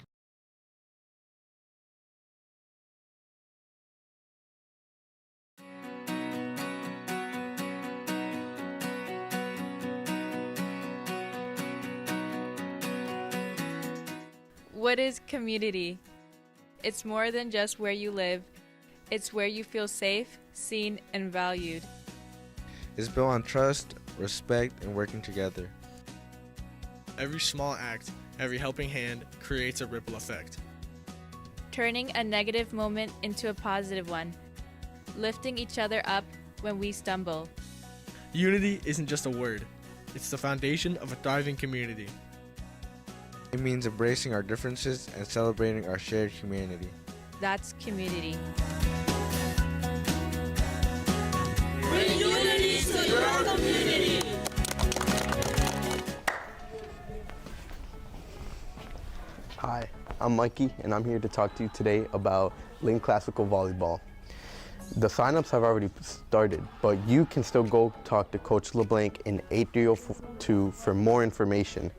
What is community? It's more than just where you live. It's where you feel safe, seen, and valued. It's built on trust, respect, and working together. Every small act, every helping hand creates a ripple effect. Turning a negative moment into a positive one. Lifting each other up when we stumble. Unity isn't just a word. It's the foundation of a thriving community. It means embracing our differences and celebrating our shared humanity. That's community. Bring unity to your community. Hi, I'm Mikey, and I'm here to talk to you today about Lynn Classical Volleyball. The signups have already started, but you can still go talk to Coach LeBlanc in 8302 for more information.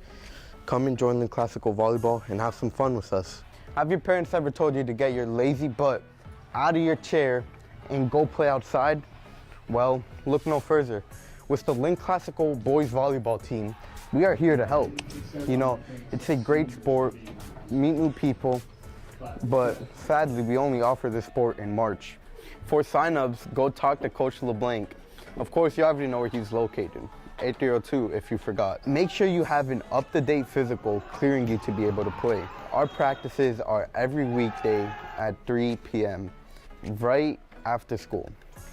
Come and join Lynn Classical Volleyball and have some fun with us. Have your parents ever told you to get your lazy butt out of your chair and go play outside? Well, look no further. With the Lynn Classical Boys Volleyball team, we are here to help. You know, it's a great sport, meet new people, but sadly, we only offer this sport in March. For signups, go talk to Coach LeBlanc. Of course, you already know where he's located. 8302 if you forgot. Make sure you have an up-to-date physical clearing you to be able to play. Our practices are every weekday at 3 p.m. right after school.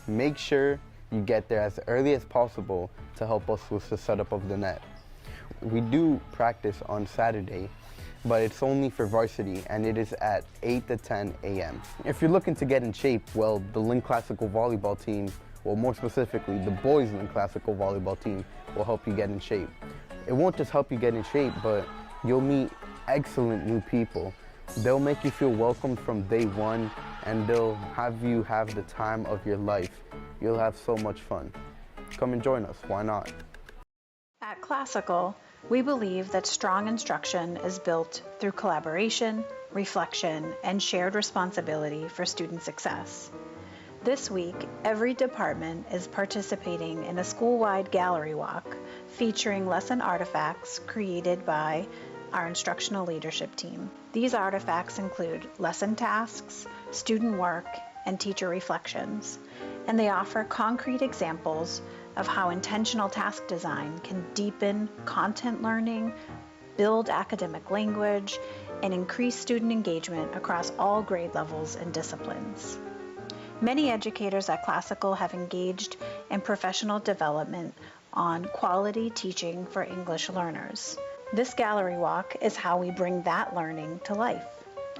Make sure you get there as early as possible to help us with the setup of the net. We do practice on Saturday, but it's only for varsity and it is at 8 to 10 a.m. If you're looking to get in shape, well, the Lynn Classical Volleyball team, well, more specifically, the boys Lynn Classical Volleyball team will help you get in shape. It won't just help you get in shape, but you'll meet excellent new people. They'll make you feel welcome from day one, and they'll have you have the time of your life. You'll have so much fun. Come and join us, why not? At Classical, we believe that strong instruction is built through collaboration, reflection, and shared responsibility for student success. This week, every department is participating in a school-wide gallery walk featuring lesson artifacts created by our instructional leadership team. These artifacts include lesson tasks, student work, and teacher reflections, and they offer concrete examples of how intentional task design can deepen content learning, build academic language, and increase student engagement across all grade levels and disciplines. Many educators at Classical have engaged in professional development on quality teaching for English learners. This gallery walk is how we bring that learning to life,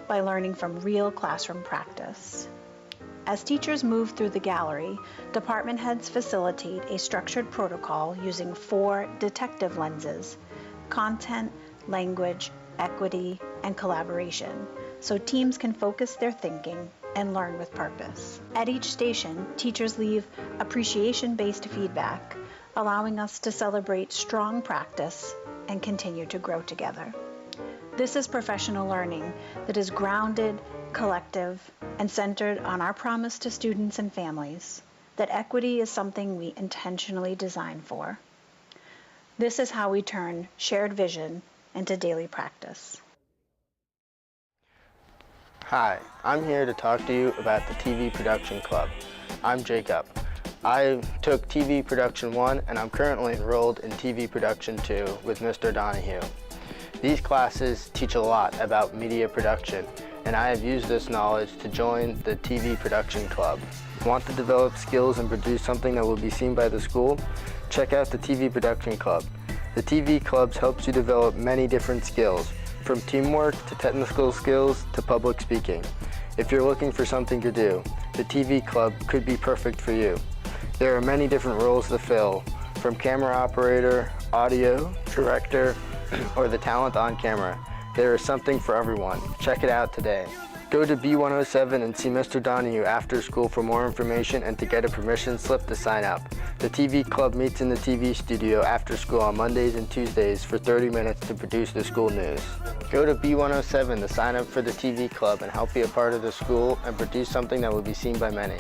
by learning from real classroom practice. As teachers move through the gallery, department heads facilitate a structured protocol using 4 detective lenses: content, language, equity, and collaboration, so teams can focus their thinking and learn with purpose. At each station, teachers leave appreciation-based feedback, allowing us to celebrate strong practice and continue to grow together. This is professional learning that is grounded, collective, and centered on our promise to students and families that equity is something we intentionally design for. This is how we turn shared vision into daily practice. Hi, I'm here to talk to you about the TV Production Club. I'm Jacob. I took TV Production 1 and I'm currently enrolled in TV Production 2 with Mr. Donahue. These classes teach a lot about media production, and I have used this knowledge to join the TV Production Club. Want to develop skills and produce something that will be seen by the school? Check out the TV Production Club. The TV Clubs helps you develop many different skills, from teamwork to technical skills to public speaking. If you're looking for something to do, the TV Club could be perfect for you. There are many different roles to fill, from camera operator, audio, director, or the talent on camera. There is something for everyone. Check it out today. Go to B107 and see Mr. Donahue after school for more information and to get a permission slip to sign up. The TV Club meets in the TV studio after school on Mondays and Tuesdays for 30 minutes to produce the school news. Go to B107 to sign up for the TV Club and help be a part of the school and produce something that will be seen by many.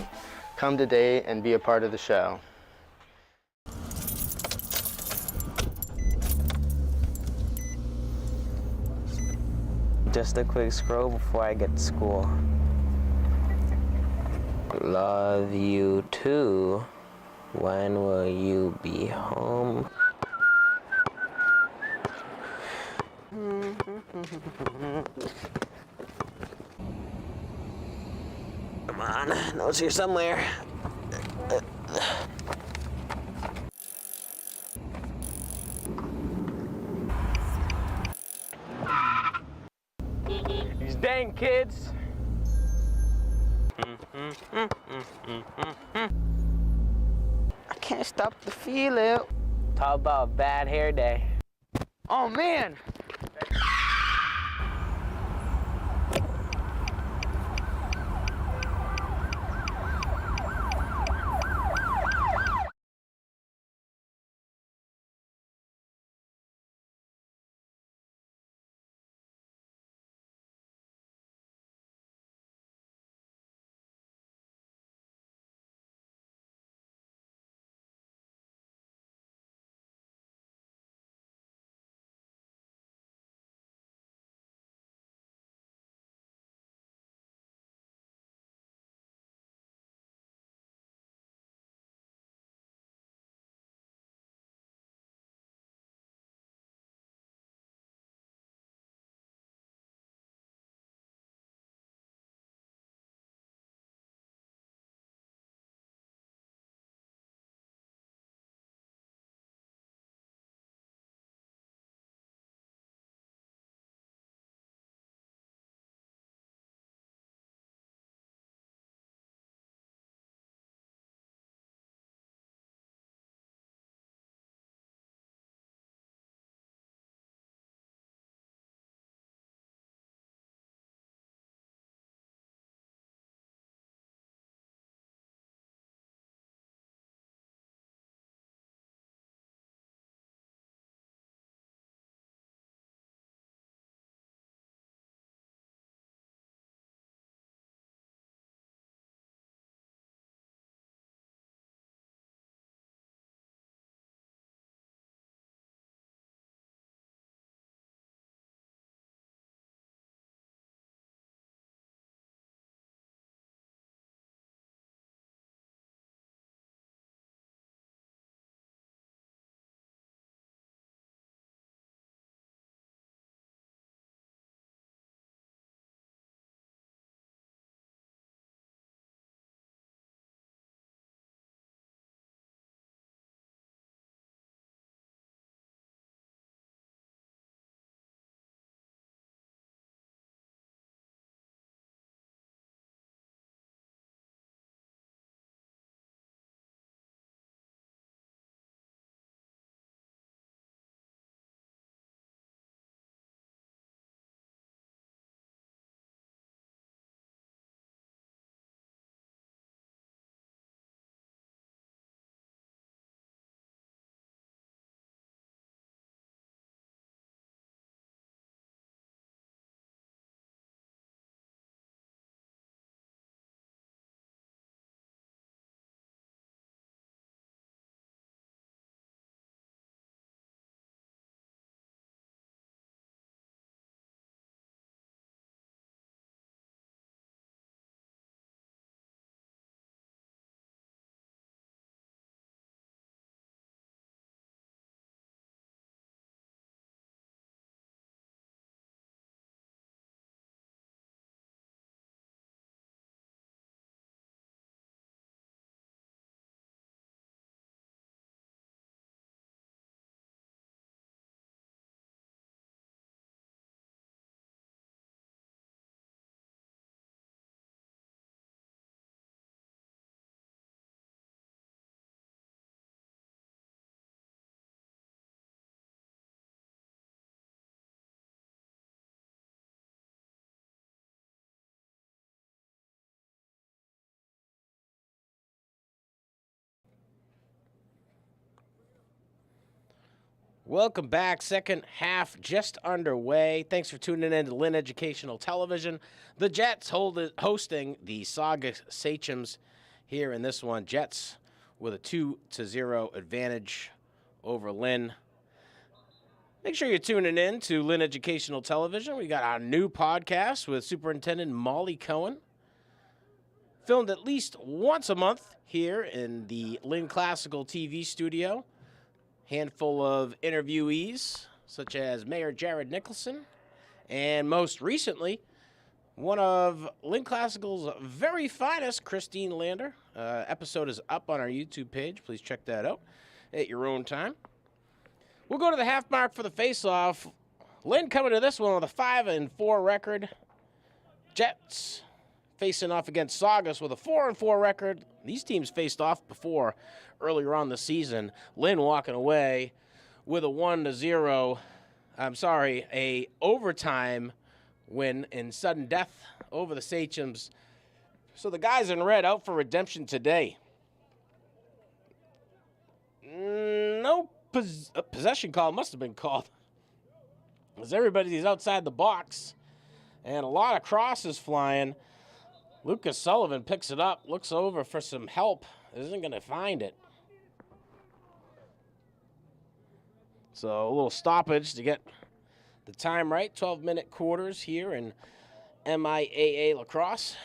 Come today and be a part of the show. Just a quick scroll before I get to school. Love you too. When will you be home? Come on, notes here somewhere. These dang kids. I can't stop the feeling. Talk about bad hair day. Oh man, Welcome back. Second half just underway. Thanks for tuning in to Lynn Educational Television. The Jets hosting the Saugus Sachems here in this one. Jets with a 2-0 advantage over Lynn. Make sure you're tuning in to Lynn Educational Television. We got our new podcast with Superintendent Molly Cohen. Filmed at least once a month here in the Lynn Classical TV studio. Handful of interviewees, such as Mayor Jared Nicholson, and most recently, one of Lynn Classical's very finest, Christine Lander. Episode is up on our YouTube page. Please check that out at your own time. We'll go to the half mark for the face-off. Lynn coming to this one with a 5-4 record. Jets facing off against Saugus with a 4-4 record. These teams faced off before earlier on the season. Lynn walking away with a 1-0. A overtime win in sudden death over the Sachems. So the guys in red out for redemption today. No possession call must have been called, as everybody's outside the box, and a lot of crosses flying. Lucas Sullivan picks it up, looks over for some help, isn't going to find it. So a little stoppage to get the time right. 12-minute quarters here in MIAA Lacrosse.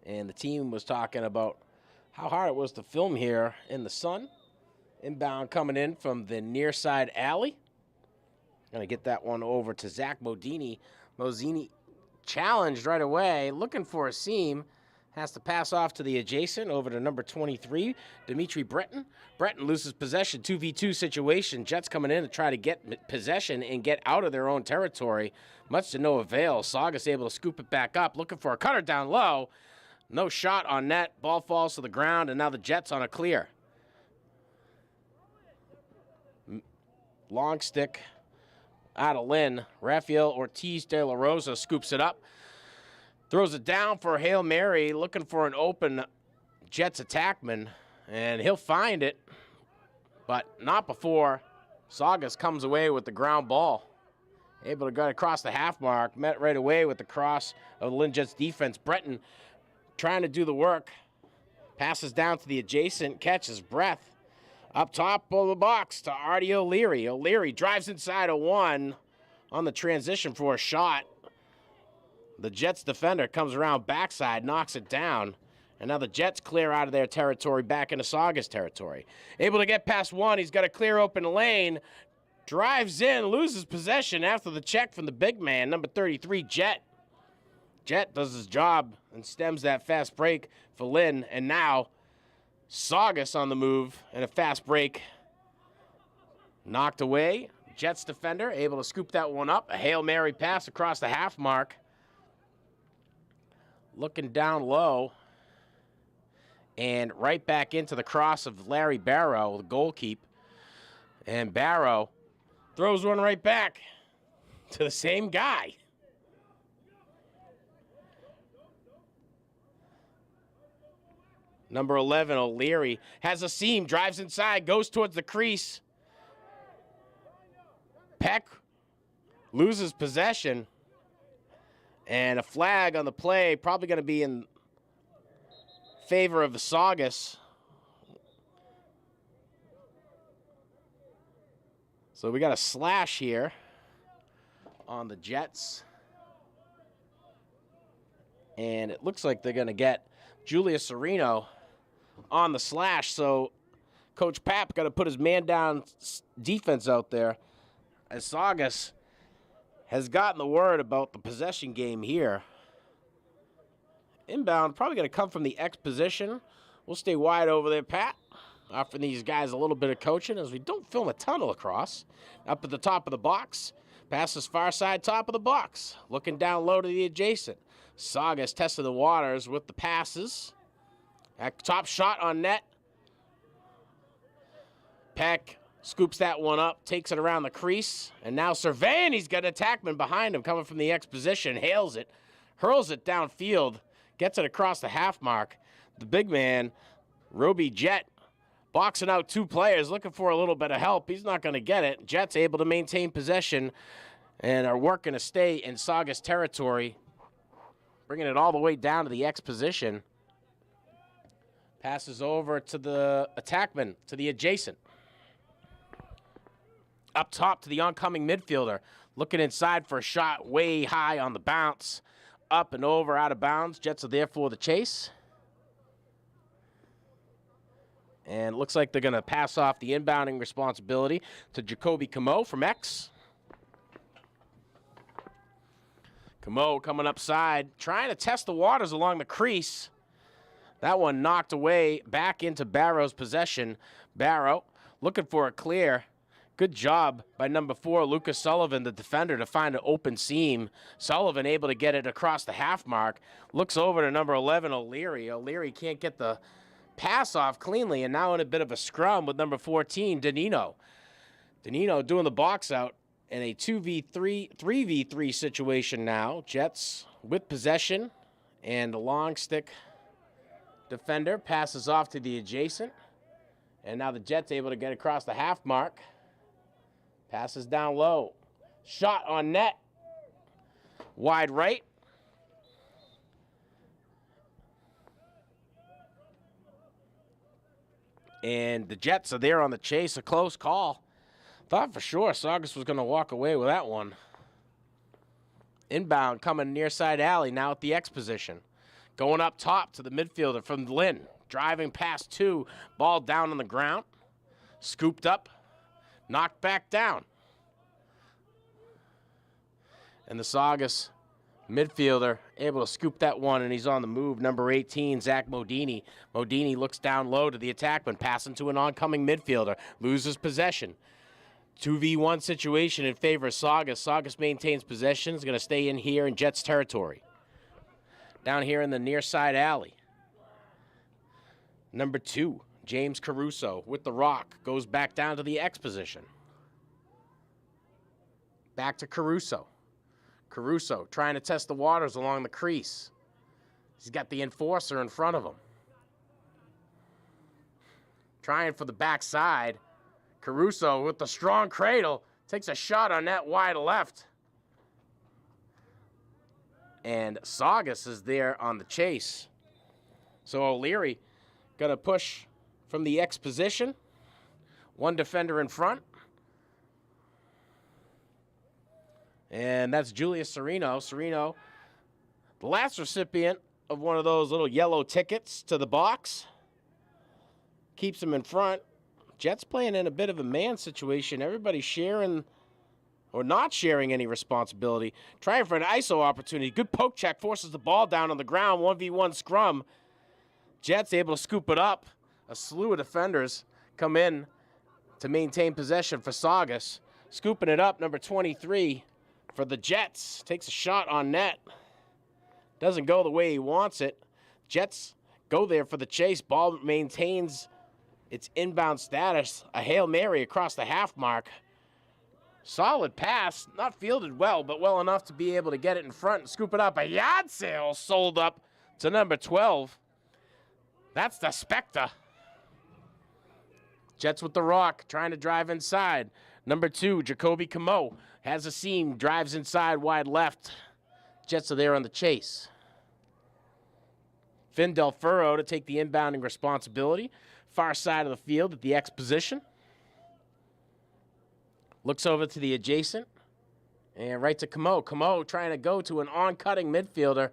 And the team was talking about how hard it was to film here in the sun. Inbound coming in from the near side alley. Going to get that one over to Zach Modini. Mozzini challenged right away, looking for a seam. Has to pass off to the adjacent, over to number 23, Dimitri Breton. Breton loses possession, 2v2 situation. Jets coming in to try to get possession and get out of their own territory. Much to no avail. Saugus able to scoop it back up, looking for a cutter down low. No shot on net. Ball falls to the ground, and now the Jets on a clear. Long stick out of Lynn. Rafael Ortiz de la Rosa scoops it up. Throws it down for a Hail Mary, looking for an open Jets attackman, and he'll find it, but not before Saugus comes away with the ground ball. Able to get across the half mark, met right away with the cross of the Lynn Jets defense. Breton trying to do the work, passes down to the adjacent, catches breath. Up top of the box to Artie O'Leary. O'Leary drives inside a one on the transition for a shot. The Jets defender comes around backside, knocks it down. And now the Jets clear out of their territory back into Saugus territory. Able to get past one. He's got a clear open lane. Drives in, loses possession after the check from the big man, number 33, Jet. Jet does his job and stems that fast break for Lynn. And now Saugus on the move and a fast break. Knocked away. Jets defender able to scoop that one up. A Hail Mary pass across the half mark. Looking down low. And right back into the cross of Larry Barrow, the goal keep. And Barrow throws one right back to the same guy. Number 11, O'Leary, has a seam, drives inside, goes towards the crease. Peck loses possession. And a flag on the play, probably going to be in favor of the Saugus. So we got a slash here on the Jets. And it looks like they're going to get Julius Sereno on the slash. So Coach Papp got to put his man-down defense out there, as Saugus has gotten the word about the possession game here. Inbound, probably going to come from the X position. We'll stay wide over there, Pat, offering these guys a little bit of coaching as we don't film a ton of lacrosse. Up at the top of the box, passes far side top of the box. Looking down low to the adjacent. Saugus tested the waters with the passes. Top shot on net. Peck scoops that one up, takes it around the crease, and now surveying, he's got an attackman behind him coming from the X position, hails it, hurls it downfield, gets it across the half mark. The big man, Roby Jet, Boxing out 2 players, looking for a little bit of help. He's not going to get it. Jets able to maintain possession and are working to stay in Saugus territory, bringing it all the way down to the X position. Passes over to the attackman, to the adjacent. Up top to the oncoming midfielder. Looking inside for a shot way high on the bounce. Up and over, out of bounds. Jets are there for the chase. And it looks like they're going to pass off the inbounding responsibility to Jacoby Camo from X. Camo coming upside, trying to test the waters along the crease. That one knocked away back into Barrow's possession. Barrow looking for a clear. Good job by number 4, Lucas Sullivan, the defender, to find an open seam. Sullivan able to get it across the half mark. Looks over to number 11, O'Leary. O'Leary can't get the pass off cleanly, and now in a bit of a scrum with number 14, Danino. Danino doing the box out in a 2v3, 3v3 situation now. Jets with possession, and the long stick defender passes off to the adjacent. And now the Jets able to get across the half mark. Passes down low. Shot on net. Wide right. And the Jets are there on the chase. A close call. Thought for sure Saugus was going to walk away with that one. Inbound coming near side alley now at the X position. Going up top to the midfielder from Lynn. Driving past 2. Ball down on the ground. Scooped up. Knocked back down. And the Saugus midfielder able to scoop that one, and he's on the move. Number 18, Zach Modini. Modini looks down low to the attackman, passing to an oncoming midfielder. Loses possession. 2v1 situation in favor of Saugus. Saugus maintains possession. Is going to stay in here in Jets territory. Down here in the near side alley. Number 2, James Caruso with the rock. Goes back down to the X position. Back to Caruso. Caruso trying to test the waters along the crease. He's got the enforcer in front of him. Trying for the backside. Caruso with the strong cradle. Takes a shot on that wide left. And Saugus is there on the chase. So O'Leary going to push from the X position. One defender in front. And that's Julius Sereno. Sereno, the last recipient of one of those little yellow tickets to the box. Keeps him in front. Jets playing in a bit of a man situation. Everybody sharing or not sharing any responsibility. Trying for an ISO opportunity. Good poke check. Forces the ball down on the ground. 1v1 scrum. Jets able to scoop it up. A slew of defenders come in to maintain possession for Saugus. Scooping it up, number 23 for the Jets. Takes a shot on net. Doesn't go the way he wants it. Jets go there for the chase. Ball maintains its inbound status. A Hail Mary across the half mark. Solid pass. Not fielded well, but well enough to be able to get it in front and scoop it up. A yard sale sold up to number 12. That's the Spectre. Jets with the rock, trying to drive inside. Number 2, Jacoby Camo has a seam, drives inside wide left. Jets are there on the chase. Finn Del Furro to take the inbounding responsibility. Far side of the field at the X position. Looks over to the adjacent. And right to Camo. Camo trying to go to an on-cutting midfielder.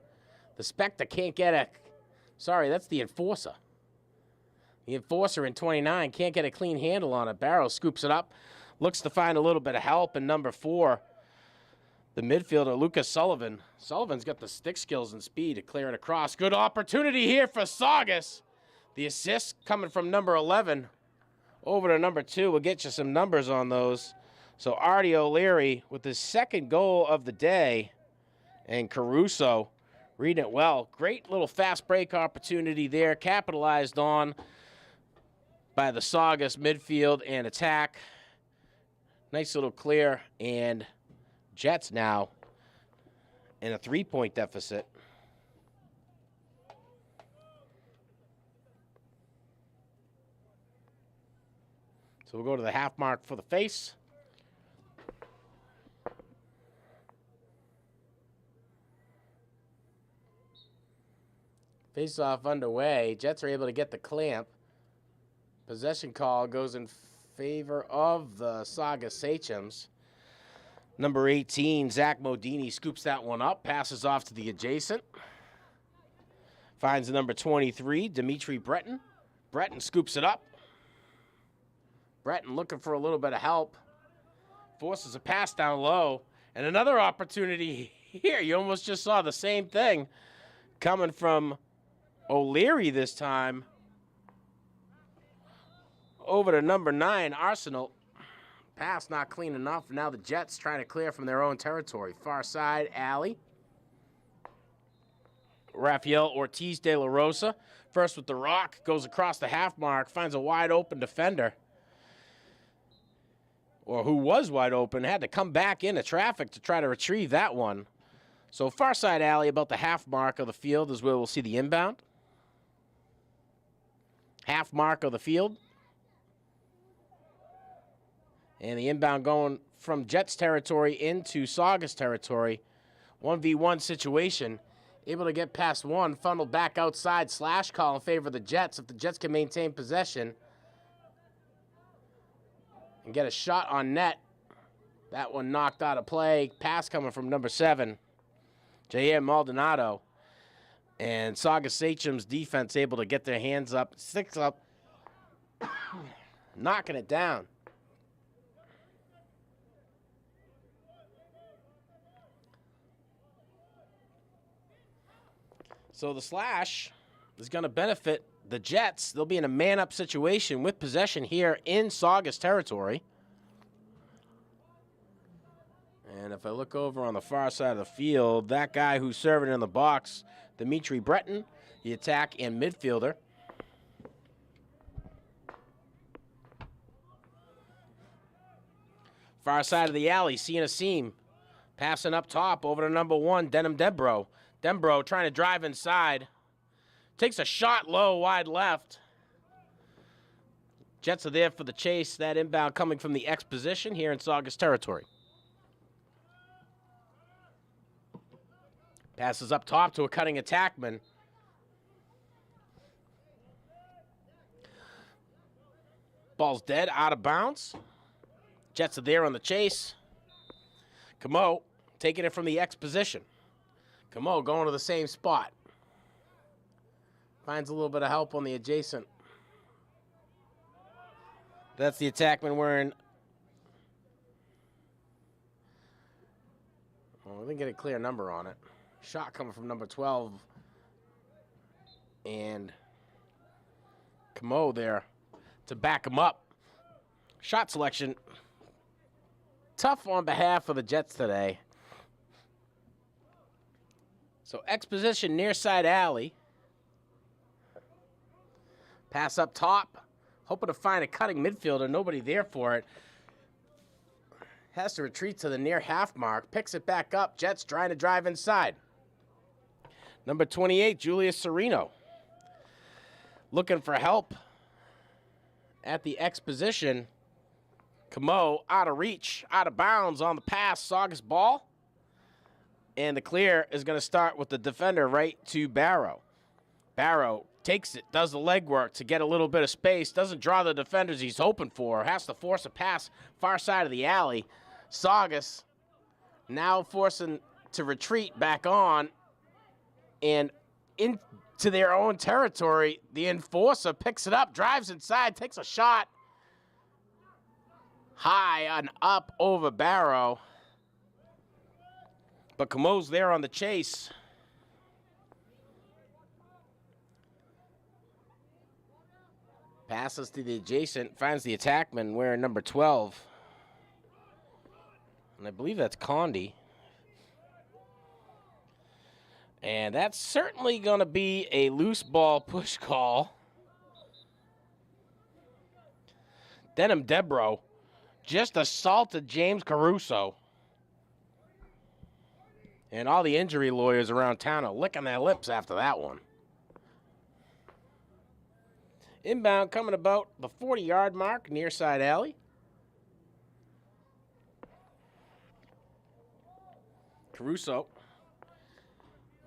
The Spectre can't get a... Sorry, that's the Enforcer. The Enforcer in 29 can't get a clean handle on it. Barrow scoops it up. Looks to find a little bit of help in number 4. The midfielder, Lucas Sullivan. Sullivan's got the stick skills and speed to clear it across. Good opportunity here for Saugus. The assist coming from number 11 over to number 2. We'll get you some numbers on those. So Artie O'Leary with his second goal of the day. And Caruso reading it well. Great little fast break opportunity there. Capitalized on by the Saugus midfield and attack. Nice little clear, and Jets now in a 3-point deficit. So we'll go to the half mark for the face. Face-off underway. Jets are able to get the clamp. Possession call goes in favor of the Saugus Sachems. Number 18, Zach Modini scoops that one up, passes off to the adjacent. Finds the number 23, Dimitri Breton. Breton scoops it up. Breton looking for a little bit of help. Forces a pass down low. And another opportunity here. You almost just saw the same thing coming from O'Leary this time. Over to number 9, Arsenal. Pass not clean enough. Now the Jets trying to clear from their own territory. Far side alley. Rafael Ortiz de la Rosa. First with the rock. Goes across the half mark. Finds a wide open defender. Or who was wide open. Had to come back into traffic to try to retrieve that one. So far side alley about the half mark of the field is where we'll see the inbound. Half mark of the field. And the inbound going from Jets territory into Saugus territory. 1v1 situation. Able to get past one. Funneled back outside. Slash call in favor of the Jets. If the Jets can maintain possession and get a shot on net. That one knocked out of play. Pass coming from number 7, Jair Maldonado. And Saugus Sachems defense able to get their hands up. 6 up. Knocking it down. So the slash is going to benefit the Jets. They'll be in a man-up situation with possession here in Saugus territory. And if I look over on the far side of the field, that guy who's serving in the box, Dimitri Breton, the attack and midfielder. Far side of the alley, seeing a seam. Passing up top over to number 1, Denim Debro. Dembro trying to drive inside. Takes a shot low, wide left. Jets are there for the chase. That inbound coming from the X position here in Saugus territory. Passes up top to a cutting attackman. Ball's dead, out of bounds. Jets are there on the chase. Camo taking it from the X position. Camo going to the same spot. Finds a little bit of help on the adjacent. That's the attackman wearing. Well, we didn't get a clear number on it. Shot coming from number 12. And Camo there to back him up. Shot selection. Tough on behalf of the Jets today. So exposition near side alley. Pass up top. Hoping to find a cutting midfielder. Nobody there for it. Has to retreat to the near half mark. Picks it back up. Jets trying to drive inside. Number 28, Julius Sereno. Looking for help at the X position. Camo out of reach, out of bounds on the pass. Saugus ball. And the clear is going to start with the defender right to Barrow. Barrow takes it, does the legwork to get a little bit of space. Doesn't draw the defenders he's hoping for. Has to force a pass far side of the alley. Saugus now forcing to retreat back on. And into their own territory, the enforcer picks it up, drives inside, takes a shot. High and up over Barrow. But Camo's there on the chase. Passes to the adjacent, finds the attackman wearing number 12. And I believe that's Condi. And that's certainly going to be a loose ball push call. Denim Debro just assaulted James Caruso. And all the injury lawyers around town are licking their lips after that one. Inbound coming about the 40-yard mark, near side alley. Caruso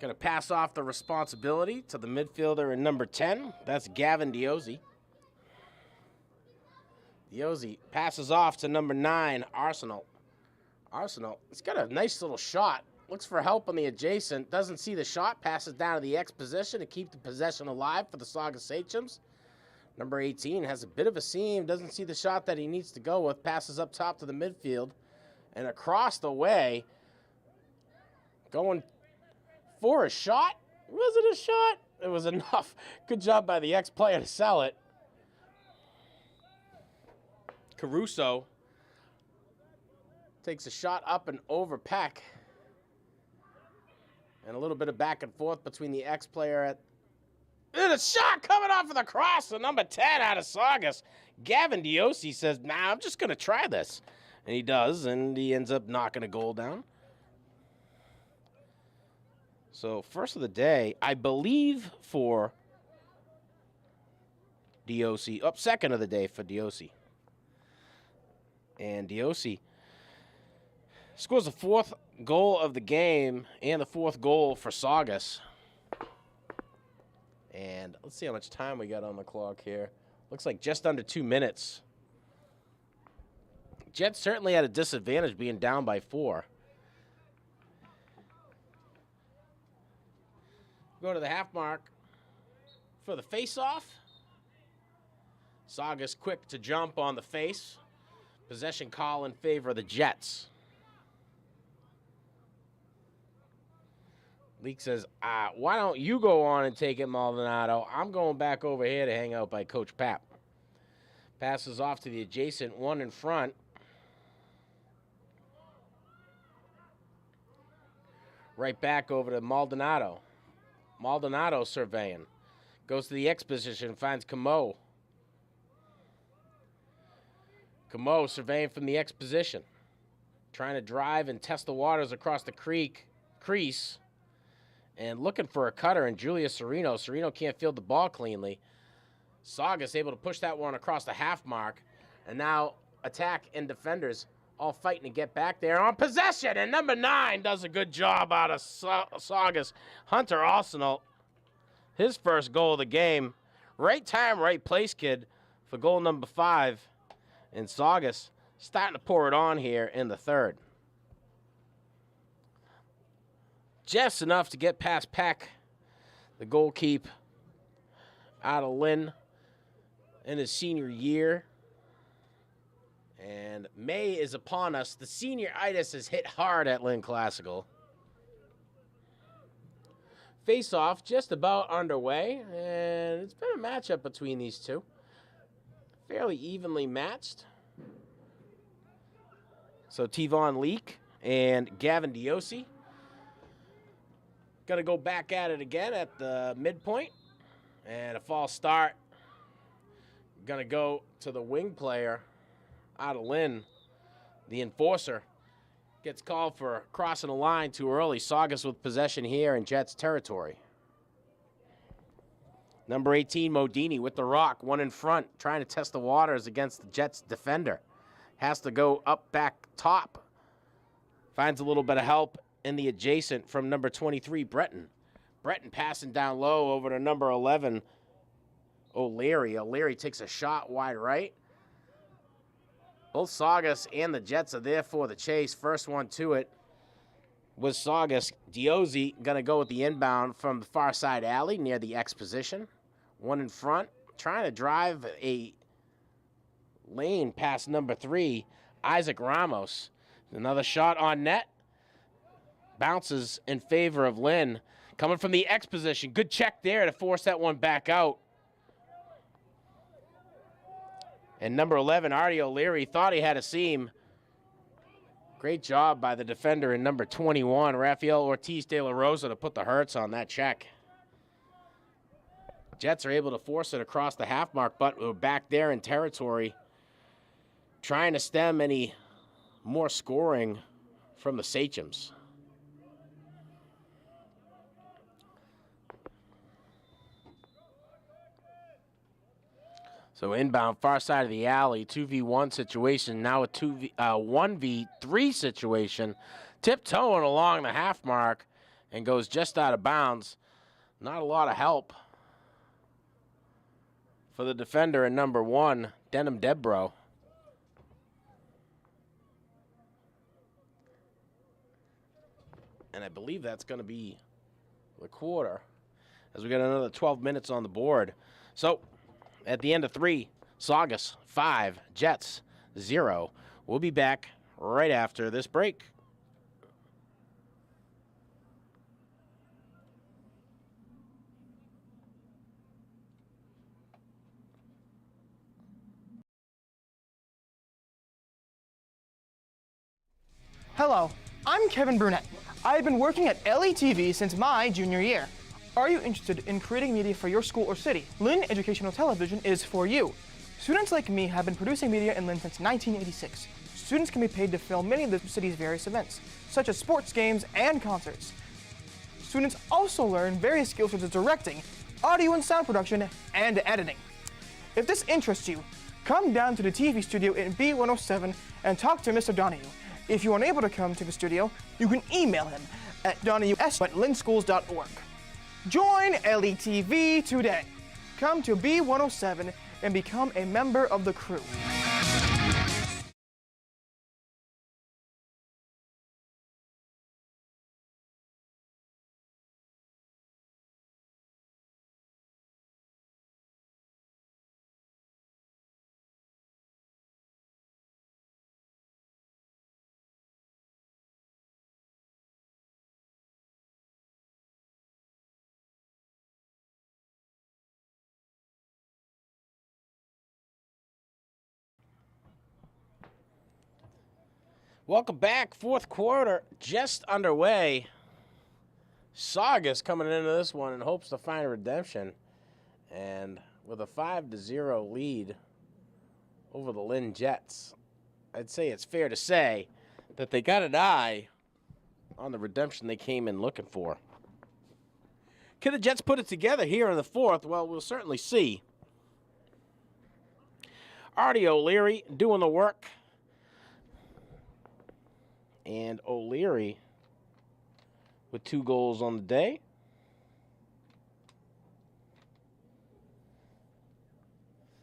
going to pass off the responsibility to the midfielder in number 10. That's Gavin Diozzi. Diozzi passes off to number 9, Arsenal. Arsenal, it's got a nice little shot. Looks for help on the adjacent. Doesn't see the shot. Passes down to the X position to keep the possession alive for the Saugus Sachems. Number 18 has a bit of a seam. Doesn't see the shot that he needs to go with. Passes up top to the midfield. And across the way, going for a shot. Was it a shot? It was enough. Good job by the ex-player to sell it. Caruso takes a shot up and over Peck. And a little bit of back and forth between the ex-player and a shot coming off of the cross to number 10 out of Saugus. Gavin Diozzi says, nah, I'm just going to try this. And he does, and he ends up knocking a goal down. So first of the day, I believe for Diozzi. Second of the day for Diozzi. And Diozzi scores the 4th goal of the game and the 4th goal for Saugus. And let's see how much time we got on the clock here. Looks like just under 2 minutes. Jets certainly at a disadvantage being down by 4. Go to the half mark for the face-off. Saugus quick to jump on the face. Possession call in favor of the Jets. Leak says, why don't you go on and take it, Maldonado? I'm going back over here to hang out by Coach Pap. Passes off to the adjacent one in front. Right back over to Maldonado. Maldonado surveying. Goes to the X position, finds Camo. Camo surveying from the X position. Trying to drive and test the waters across the crease. And looking for a cutter in Julius Sereno. Sereno can't field the ball cleanly. Saugus able to push that one across the half mark. And now attack and defenders all fighting to get back there on possession. And number 9 does a good job out of Saugus. Hunter Arsenal, his first goal of the game. Right time, right place, kid, for goal number 5. And Saugus starting to pour it on here in the 3rd. Just enough to get past Peck, the goalkeep out of Lynn in his senior year. And May is upon us. The senior-itis has hit hard at Lynn Classical. Face-off just about underway, and it's been a matchup between these two. Fairly evenly matched. So Tevon Leak and Gavin Diozzi going to go back at it again at the midpoint. And a false start. Going to go to the wing player out of Lynn. The enforcer gets called for crossing the line too early. Saugus with possession here in Jets territory. Number 18, Modini with the rock, one in front, trying to test the waters against the Jets defender. Has to go up back top. Finds a little bit of help in the adjacent from number 23, Breton. Breton passing down low over to number 11, O'Leary. O'Leary takes a shot wide right. Both Saugus and the Jets are there for the chase. First one to it was Saugus. Diozzi going to go with the inbound from the far side alley near the X position. One in front, trying to drive a lane past number 3, Isaac Ramos. Another shot on net. Bounces in favor of Lynn. Coming from the X position. Good check there to force that one back out. And number 11, Artie O'Leary, thought he had a seam. Great job by the defender in number 21, Rafael Ortiz de la Rosa, to put the hurts on that check. Jets are able to force it across the half mark, but we're back there in territory, trying to stem any more scoring from the Sachems. So inbound, far side of the alley, 2v1 situation, now a 1v3 situation. Tiptoeing along the half mark and goes just out of bounds. Not a lot of help for the defender in number 1, Denham Debro. And I believe that's going to be the quarter as we got another 12 minutes on the board. So at the end of 3, Saugus 5, Jets 0. We'll be back right after this break. Hello, I'm Kevin Burnett. I've been working at LETV since my junior year. Are you interested in creating media for your school or city? Lynn Educational Television is for you. Students like me have been producing media in Lynn since 1986. Students can be paid to film many of the city's various events, such as sports games and concerts. Students also learn various skills such as directing, audio and sound production, and editing. If this interests you, come down to the TV studio in B107 and talk to Mr. Donahue. If you're unable to come to the studio, you can email him at donahue@lynnschools.org. Join LETV today. Come to B107 and become a member of the crew. Welcome back. Fourth quarter just underway. Saugus coming into this one in hopes to find redemption. And with a 5-0 lead over the Lynn Jets, I'd say it's fair to say that they got an eye on the redemption they came in looking for. Can the Jets put it together here in the fourth? Well, we'll certainly see. Artie O'Leary doing the work. And O'Leary with 2 goals on the day.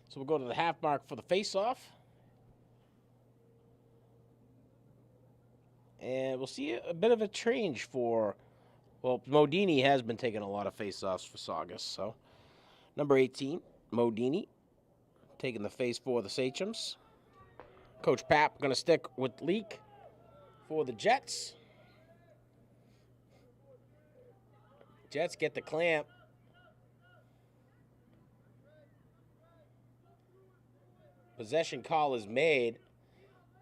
So we'll go to the half mark for the faceoff. And we'll see a bit of a change for, well, Modini has been taking a lot of faceoffs for Saugus. So number 18, Modini, taking the face for the Sachems. Coach Papp going to stick with Leak for the Jets. Jets get the clamp. Possession call is made.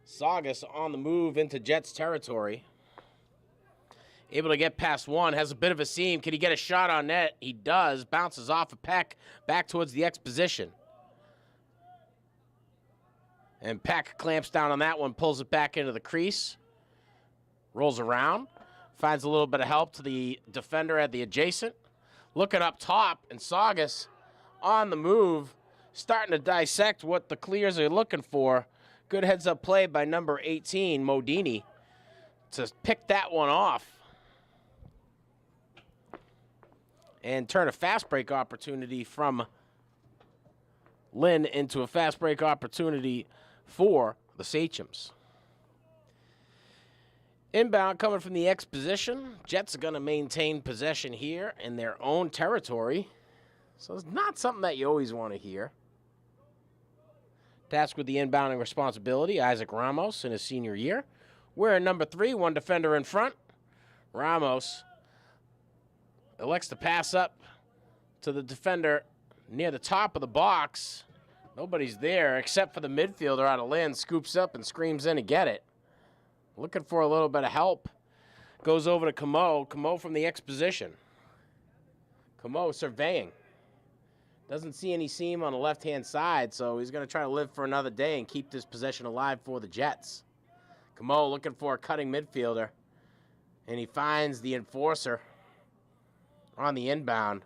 Saugus on the move into Jets territory. Able to get past one, has a bit of a seam. Can he get a shot on net? He does. Bounces off a Peck back towards the X position. And Peck clamps down on that one, pulls it back into the crease. Rolls around, finds a little bit of help to the defender at the adjacent. Looking up top, and Saugus on the move, starting to dissect what the clears are looking for. Good heads-up play by number 18, Modini, to pick that one off and turn a fast break opportunity from Lynn into a fast break opportunity for the Sachems. Inbound coming from the X position. Jets are going to maintain possession here in their own territory. So it's not something that you always want to hear. Tasked with the inbounding responsibility, Isaac Ramos in his senior year. We're in number 3, 1 defender in front. Ramos elects to pass up to the defender near the top of the box. Nobody's there except for the midfielder out of Lynn. Scoops up and screams in to get it. Looking for a little bit of help. Goes over to Camo. Camo from the X position. Camo surveying. Doesn't see any seam on the left-hand side, so he's going to try to live for another day and keep this possession alive for the Jets. Camo looking for a cutting midfielder, and he finds the enforcer on the inbound.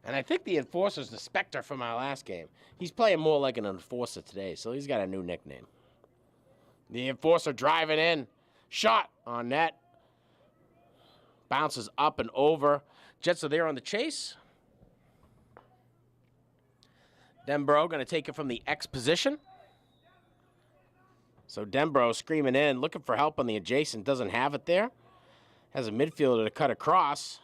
And I think the enforcer's the Spectre from our last game. He's playing more like an enforcer today, so he's got a new nickname. The enforcer driving in. Shot on net. Bounces up and over. Jets are there on the chase. Denbrough going to take it from the X position. So Denbrough screaming in, looking for help on the adjacent. Doesn't have it there. Has a midfielder to cut across.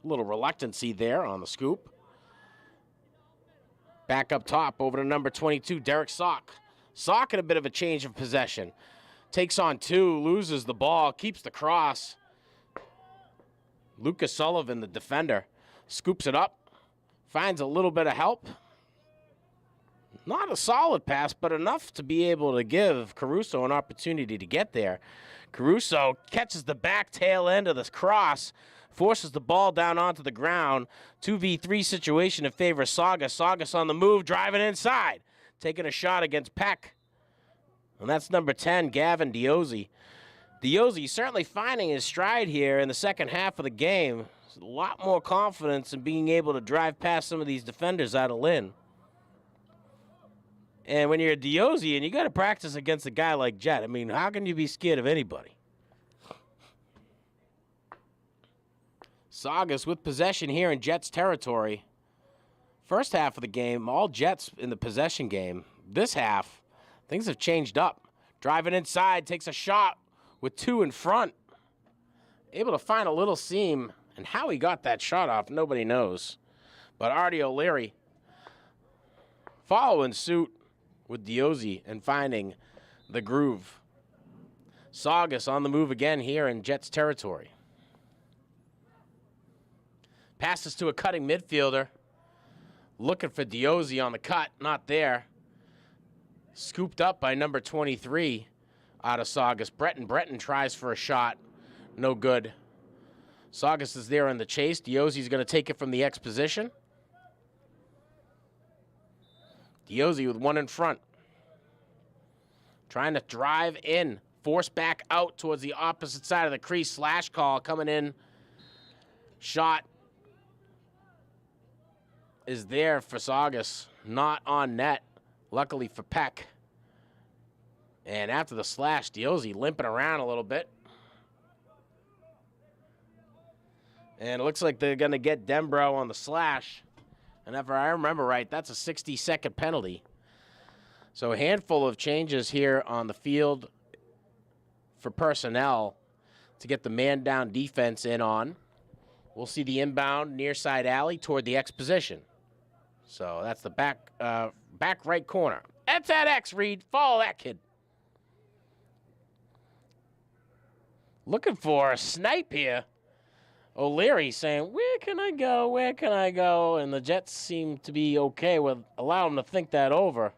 A little reluctancy there on the scoop. Back up top over to number 22, Derek Sock. Sock in a bit of a change of possession. Takes on two, loses the ball, keeps the cross. Lucas Sullivan, the defender, scoops it up. Finds a little bit of help. Not a solid pass, but enough to be able to give Caruso an opportunity to get there. Caruso catches the back tail end of this cross, forces the ball down onto the ground. 2v3 situation in favor of Saugus. Saugus on the move, driving inside. Taking a shot against Peck. And that's number 10, Gavin Diozzi. Diozzi certainly finding his stride here in the second half of the game. There's a lot more confidence in being able to drive past some of these defenders out of Lynn. And when you're a Diozzi and you got to practice against a guy like Jet, I mean, how can you be scared of anybody? Saugus with possession here in Jets territory. First half of the game, all Jets in the possession game. This half, things have changed up. Driving inside, takes a shot with two in front. Able to find a little seam, and how he got that shot off, nobody knows. But Artie O'Leary following suit with Diozzi and finding the groove. Saugus on the move again here in Jets territory. Passes to a cutting midfielder. Looking for Diozzi on the cut, not there. Scooped up by number 23 out of Saugus. Breton tries for a shot. No good. Saugus is there in the chase. Diozzi's going to take it from the X position. Diozzi with one in front. Trying to drive in. Force back out towards the opposite side of the crease. Slash call coming in. Shot is there for Saugus. Not on net. Luckily for Peck. And after the slash, Diozzi limping around a little bit. And it looks like they're going to get Denbrough on the slash. And if I remember right, that's a 60-second penalty. So a handful of changes here on the field for personnel to get the man-down defense in on. We'll see the inbound near side alley toward the X position. So that's the back right corner. That's that X, Reid. Follow that kid. Looking for a snipe here. O'Leary saying, where can I go? Where can I go? And the Jets seem to be okay with allowing him to think that over.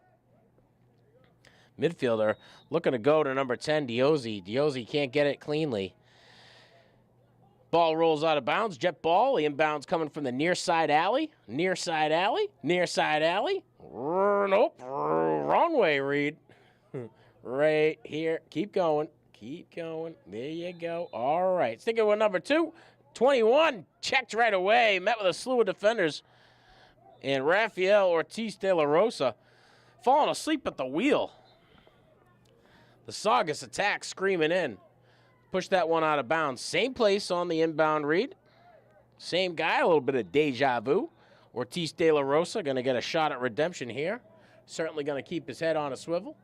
Midfielder looking to go to number 10, Diozzi. Diozzi can't get it cleanly. Ball rolls out of bounds. Jet ball. The inbound's coming from the near side alley. Near side alley. Near side alley. Nope. Wrong way, Reid. Right here. Keep going. Keep going. There you go. All right. Sticking with number 2. 21. Checked right away. Met with a slew of defenders. And Rafael Ortiz de la Rosa falling asleep at the wheel. The Saugus attack screaming in. Push that one out of bounds. Same place on the inbound Reid. Same guy, a little bit of deja vu. Ortiz de la Rosa going to get a shot at redemption here. Certainly going to keep his head on a swivel.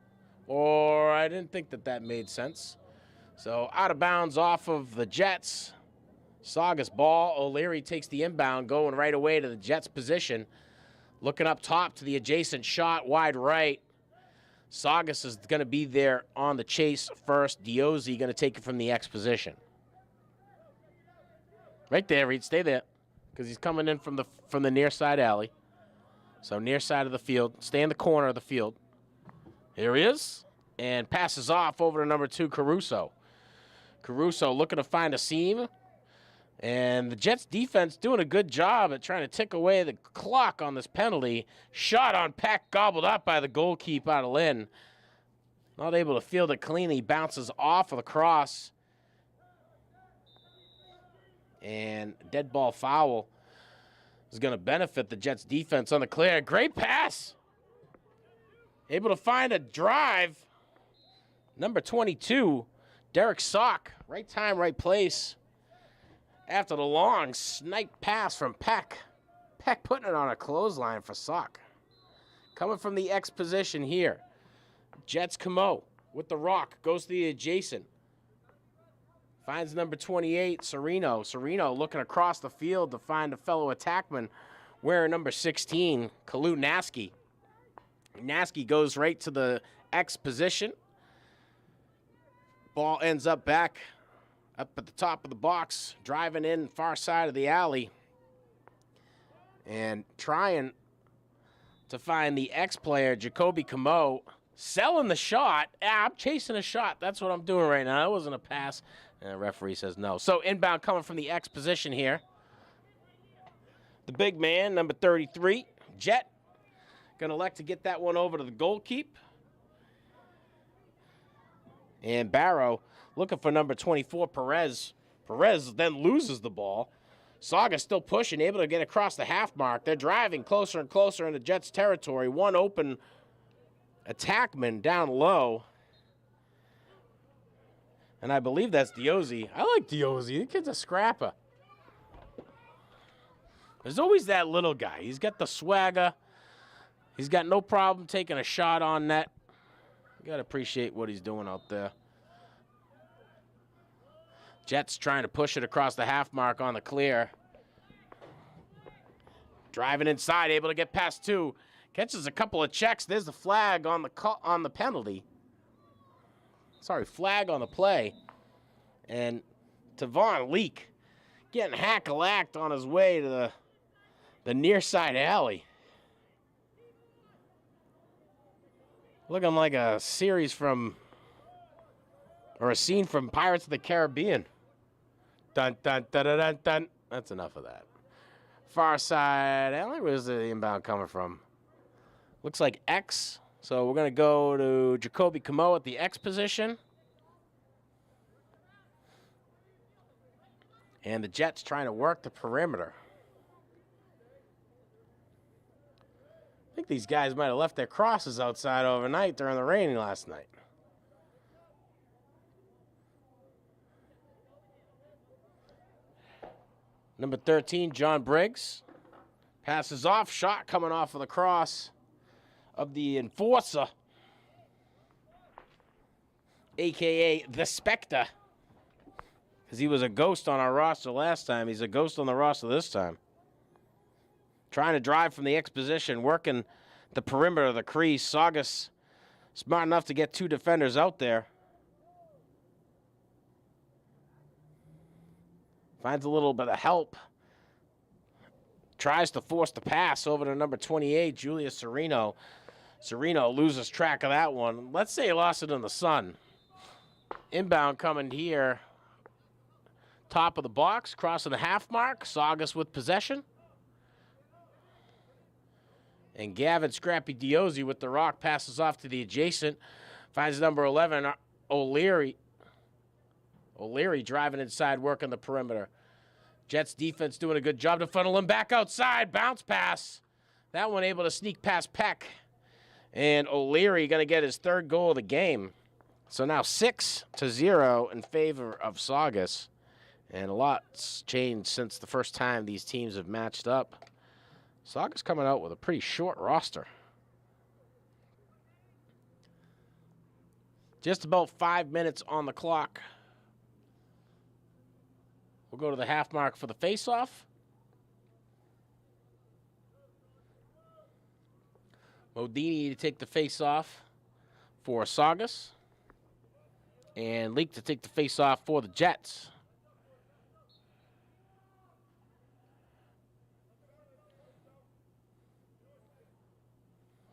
Or I didn't think that made sense. So out of bounds off of the Jets. Saugus ball. O'Leary takes the inbound, going right away to the Jets position. Looking up top to the adjacent shot, wide right. Saugus is going to be there on the chase first. Diozzi going to take it from the X position. Right there, Reid. Stay there, because he's coming in from the near side alley. So near side of the field. Stay in the corner of the field. Here he is, and passes off over to number 2, Caruso. Caruso looking to find a seam. And the Jets defense doing a good job at trying to tick away the clock on this penalty. Shot on Peck, gobbled up by the goalkeeper out of Lynn. Not able to field it cleanly. Bounces off of the cross. And dead ball foul is going to benefit the Jets defense on the clear. Great pass. Able to find a drive. Number 22, Derek Sock. Right time, right place. After the long snipe pass from Peck. Peck putting it on a clothesline for Sock. Coming from the X position here. Jets Camo with the rock. Goes to the adjacent. Finds number 28, Sereno. Sereno looking across the field to find a fellow attackman wearing number 16, Kalu Naski. Naski goes right to the X position. Ball ends up back up at the top of the box, driving in far side of the alley. And trying to find the X player, Jacoby Camo, selling the shot. I'm chasing a shot. That's what I'm doing right now. That wasn't a pass. And the referee says no. So inbound coming from the X position here. The big man, number 33, Jet. Going to elect to get that one over to the goalkeep. And Barrow looking for number 24, Perez. Perez then loses the ball. Saugus still pushing, able to get across the half mark. They're driving closer and closer into Jets territory. One open attackman down low. And I believe that's Diozzi. I like Diozzi. The kid's a scrapper. There's always that little guy. He's got the swagger. He's got no problem taking a shot on net. You got to appreciate what he's doing out there. Jets trying to push it across the half mark on the clear. Driving inside, able to get past two. Catches a couple of checks. There's the flag on the penalty. Sorry, flag on the play. And Tavon Leak getting hack-a-lacked on his way to the near side alley. Looking like a series from, or a scene from Pirates of the Caribbean. Dun, dun, dun, dun, dun, dun. That's enough of that. Far side alley, where's the inbound coming from? Looks like X. So we're going to go to Jacoby Camo at the X position. And the Jets trying to work the perimeter. I think these guys might have left their crosses outside overnight during the rain last night. Number 13, John Briggs. Passes off, shot coming off of the cross of the enforcer, a.k.a. the Spectre. Because he was a ghost on our roster last time. He's a ghost on the roster this time. Trying to drive from the X position, working the perimeter of the crease. Saugus smart enough to get two defenders out there. Finds a little bit of help. Tries to force the pass over to number 28, Julius Sereno. Sereno loses track of that one. Let's say he lost it in the sun. Inbound coming here. Top of the box, crossing the half mark. Saugus with possession. And Gavin Scrappy Diozzi with the rock passes off to the adjacent. Finds number 11, O'Leary. O'Leary driving inside, working the perimeter. Jets defense doing a good job to funnel him back outside. Bounce pass. That one able to sneak past Peck. And O'Leary going to get his third goal of the game. So now 6-0 in favor of Saugus. And a lot's changed since the first time these teams have matched up. Saugus coming out with a pretty short roster. Just about 5 minutes on the clock. We'll go to the half mark for the faceoff. Modini to take the faceoff for Saugus. And Leak to take the faceoff for the Jets.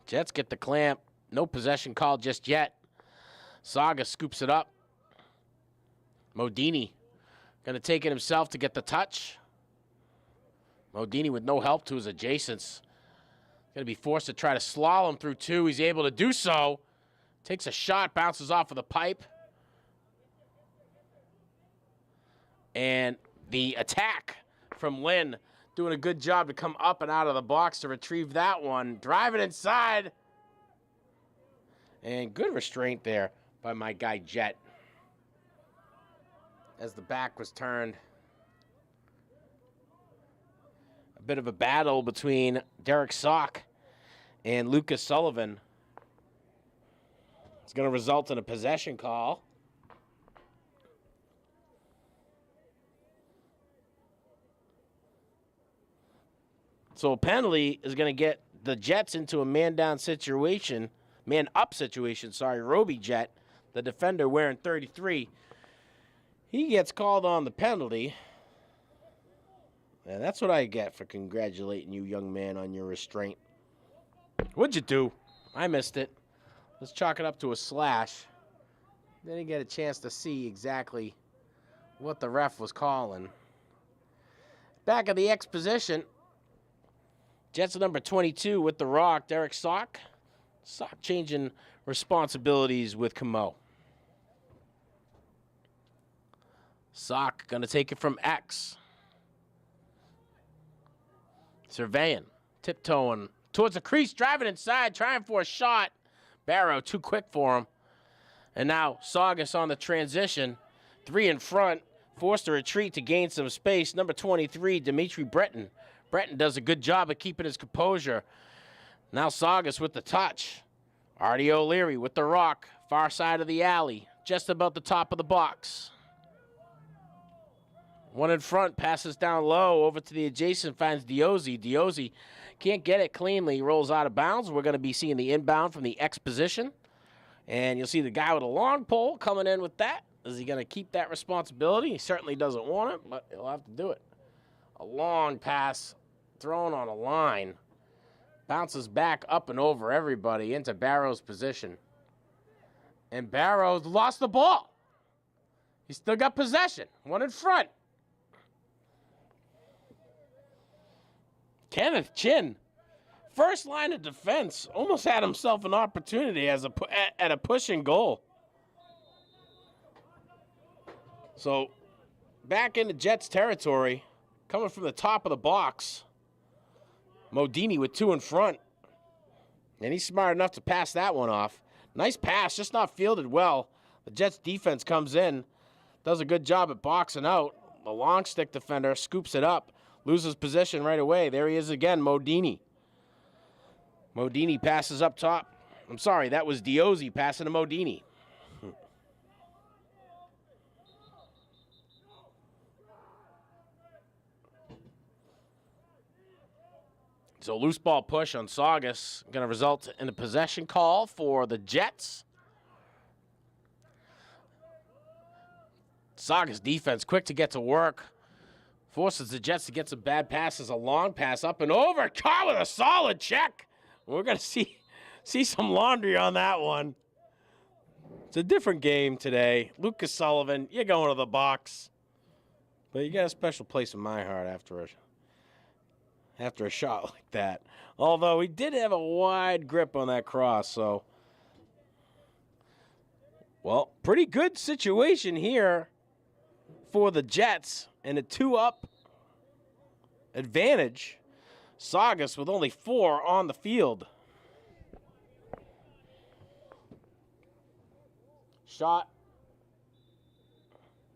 Jets get the clamp. No possession call just yet. Saugus scoops it up. Modini going to take it himself to get the touch. Modini with no help to his adjacents. Going to be forced to try to slalom through two. He's able to do so. Takes a shot, bounces off of the pipe. And the attack from Lynn. Doing a good job to come up and out of the box to retrieve that one. Driving inside. And good restraint there by my guy Jet. As the back was turned. A bit of a battle between Derek Sock and Lucas Sullivan. It's going to result in a possession call. So a penalty is going to get the Jets into a man-up situation, Roby Jet, the defender wearing 33. He gets called on the penalty. And that's what I get for congratulating you, young man, on your restraint. What'd you do? I missed it. Let's chalk it up to a slash. Didn't get a chance to see exactly what the ref was calling. Back at the X position. Jets number 22 with the rock, Derek Sock. Sock changing responsibilities with Camo. Sock going to take it from X. Surveying, tiptoeing towards the crease, driving inside, trying for a shot. Barrow too quick for him. And now Saugus on the transition. 3 in front, forced to retreat to gain some space. Number 23, Dimitri Breton. Breton does a good job of keeping his composure. Now Saugus with the touch. Artie O'Leary with the rock. Far side of the alley. Just about the top of the box. 1 in front. Passes down low. Over to the adjacent. Finds Diozzi. Diozzi can't get it cleanly. Rolls out of bounds. We're going to be seeing the inbound from the X position. And you'll see the guy with a long pole coming in with that. Is he going to keep that responsibility? He certainly doesn't want it, but he'll have to do it. A long pass. Thrown on a line. Bounces back up and over everybody into Barrow's position. And Barrows lost the ball. He still got possession. 1 in front. Kenneth Chin, first line of defense, almost had himself an opportunity at a push and goal. So back into Jets territory, coming from the top of the box. Modini with 2 in front. And he's smart enough to pass that one off. Nice pass, just not fielded well. The Jets defense comes in, does a good job at boxing out. The long stick defender scoops it up, loses position right away. There he is again, Modini. Modini passes up top. I'm sorry, that was Diozzi passing to Modini. So loose ball push on Saugus, going to result in a possession call for the Jets. Saugus defense quick to get to work. Forces the Jets to get some bad passes. A long pass up and over. Caught with a solid check. We're going to see some laundry on that one. It's a different game today. Lucas Sullivan, you're going to the box. But you got a special place in my heart after a shot like that. Although he did have a wide grip on that cross, so. Well, pretty good situation here for the Jets. And a 2-up advantage. Saugus with only 4 on the field. Shot.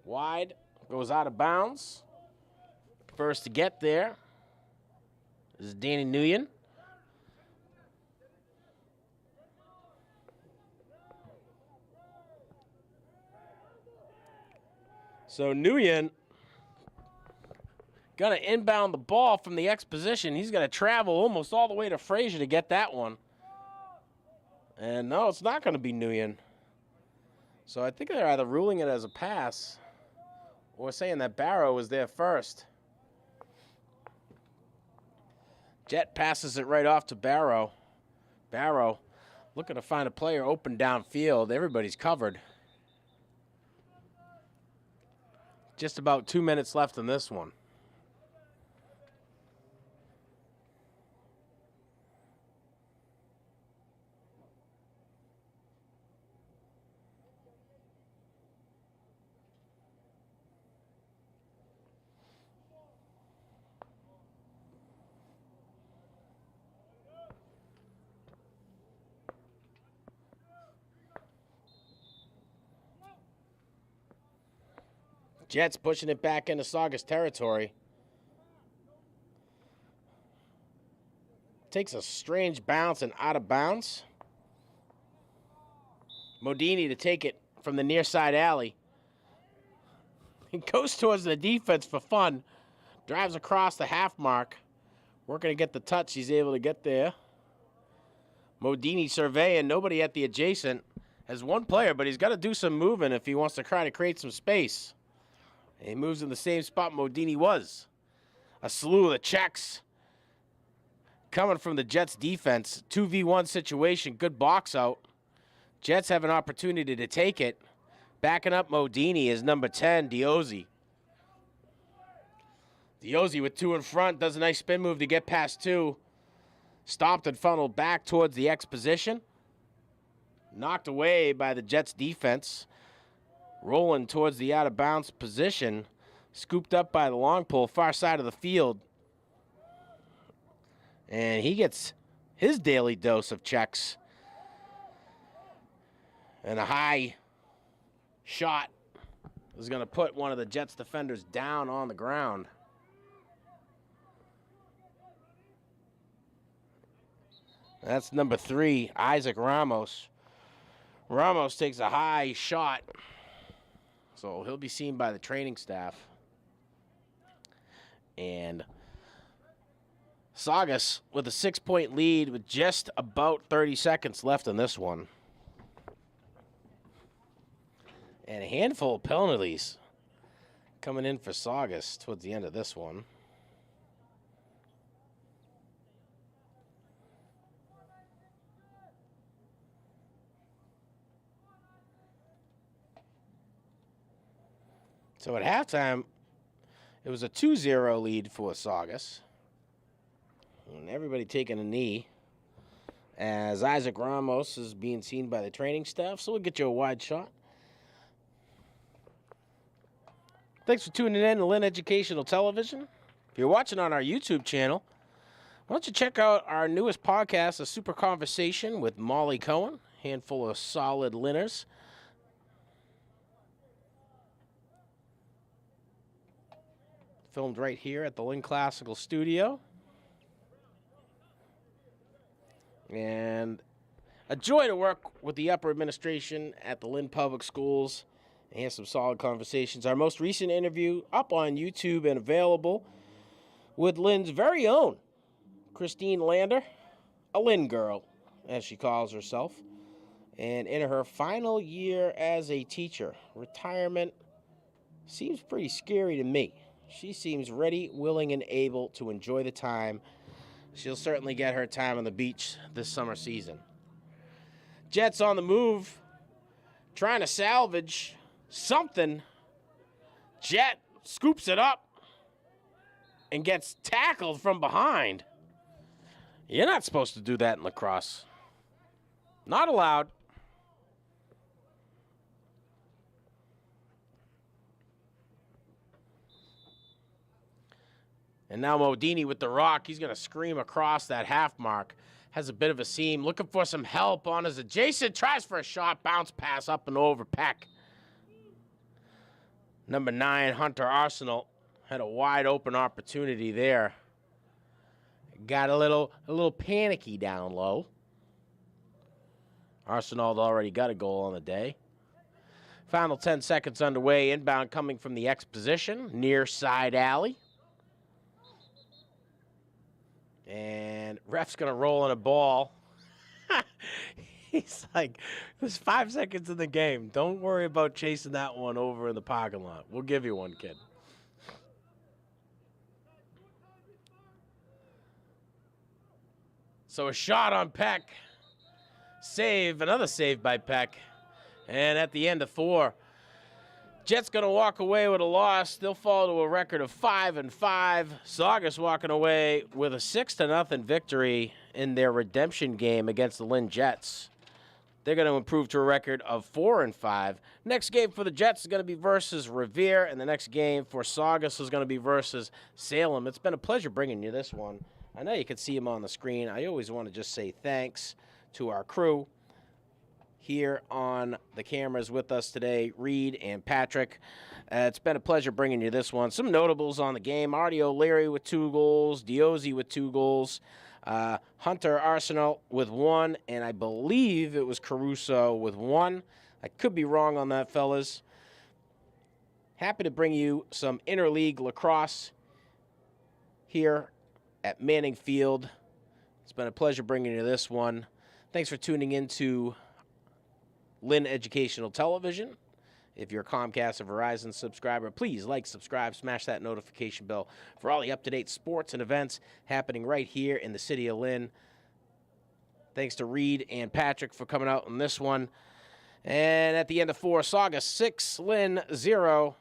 Wide. Goes out of bounds. First to get there. This is Danny Nguyen. So Nguyen going to inbound the ball from the X position. He's going to travel almost all the way to Frazier to get that one. And no, it's not going to be Nguyen. So I think they're either ruling it as a pass or saying that Barrow was there first. Jet passes it right off to Barrow. Barrow looking to find a player open downfield. Everybody's covered. Just about 2 minutes left in this one. Jets pushing it back into Saugus territory. Takes a strange bounce and out of bounds. Modini to take it from the near side alley. He goes towards the defense for fun. Drives across the half mark. Working to get the touch. He's able to get there. Modini surveying. Nobody at the adjacent. Has one player, but he's got to do some moving if he wants to try to create some space. And he moves in the same spot Modini was. A slew of the checks coming from the Jets defense. 2v1 situation. Good box out. Jets have an opportunity to take it. Backing up Modini is number 10, Diozzi. Diozzi with 2 in front. Does a nice spin move to get past 2. Stopped and funneled back towards the X position. Knocked away by the Jets defense. Rolling towards the out-of-bounds position. Scooped up by the long pole, far side of the field. And he gets his daily dose of checks. And a high shot is going to put one of the Jets defenders down on the ground. That's number 3, Isaac Ramos. Ramos takes a high shot, so he'll be seen by the training staff. And Saugus with a 6-point lead with just about 30 seconds left in this one. And a handful of penalties coming in for Saugus towards the end of this one. So at halftime, it was a 2-0 lead for Saugus. And everybody taking a knee as Isaac Ramos is being seen by the training staff. So we'll get you a wide shot. Thanks for tuning in to Lynn Educational Television. If you're watching on our YouTube channel, why don't you check out our newest podcast, A Super Conversation with Molly Cohen, handful of solid Lynners. Filmed right here at the Lynn Classical Studio. And a joy to work with the upper administration at the Lynn Public Schools and have some solid conversations. Our most recent interview up on YouTube and available with Lynn's very own Christine Lander, a Lynn girl, as she calls herself, and in her final year as a teacher. Retirement seems pretty scary to me. She seems ready, willing, and able to enjoy the time. She'll certainly get her time on the beach this summer season. Jets on the move, trying to salvage something. Jet scoops it up and gets tackled from behind. You're not supposed to do that in lacrosse. Not allowed. And now Modini with the rock. He's going to scream across that half mark. Has a bit of a seam. Looking for some help on his adjacent. Tries for a shot. Bounce pass up and over Peck. Number 9, Hunter Arsenal, had a wide open opportunity there. Got a little panicky down low. Arsenal already got a goal on the day. Final 10 seconds underway. Inbound coming from the X position. Near side alley. And ref's going to roll in a ball. He's like, there's 5 seconds in the game. Don't worry about chasing that one over in the parking lot. We'll give you one, kid. So a shot on Peck. Save, another save by Peck. And at the end of 4, Jets going to walk away with a loss. They'll fall to a record of 5-5. Saugus walking away with a 6-0 victory in their redemption game against the Lynn Jets. They're going to improve to a record of 4-5. Next game for the Jets is going to be versus Revere, and the next game for Saugus is going to be versus Salem. It's been a pleasure bringing you this one. I know you can see him on the screen. I always want to just say thanks to our crew here on the cameras with us today, Reid and Patrick. It's been a pleasure bringing you this one. Some notables on the game. Artie O'Leary with 2 goals. Diozzi with 2 goals. Hunter Arsenal with 1. And I believe it was Caruso with 1. I could be wrong on that, fellas. Happy to bring you some interleague lacrosse here at Manning Field. It's been a pleasure bringing you this one. Thanks for tuning in to Lynn Educational Television. If you're a Comcast or Verizon subscriber, please like, subscribe, smash that notification bell for all the up-to-date sports and events happening right here in the city of Lynn. Thanks to Reid and Patrick for coming out on this one. And at the end of 4, Saugus 6, Lynn 0.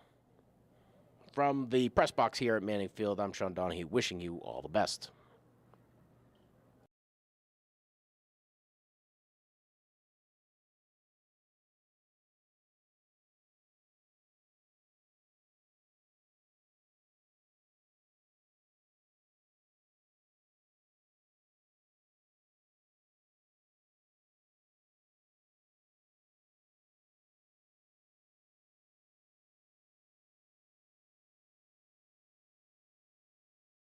From the press box here at Manning Field, I'm Sean Donahue, wishing you all the best.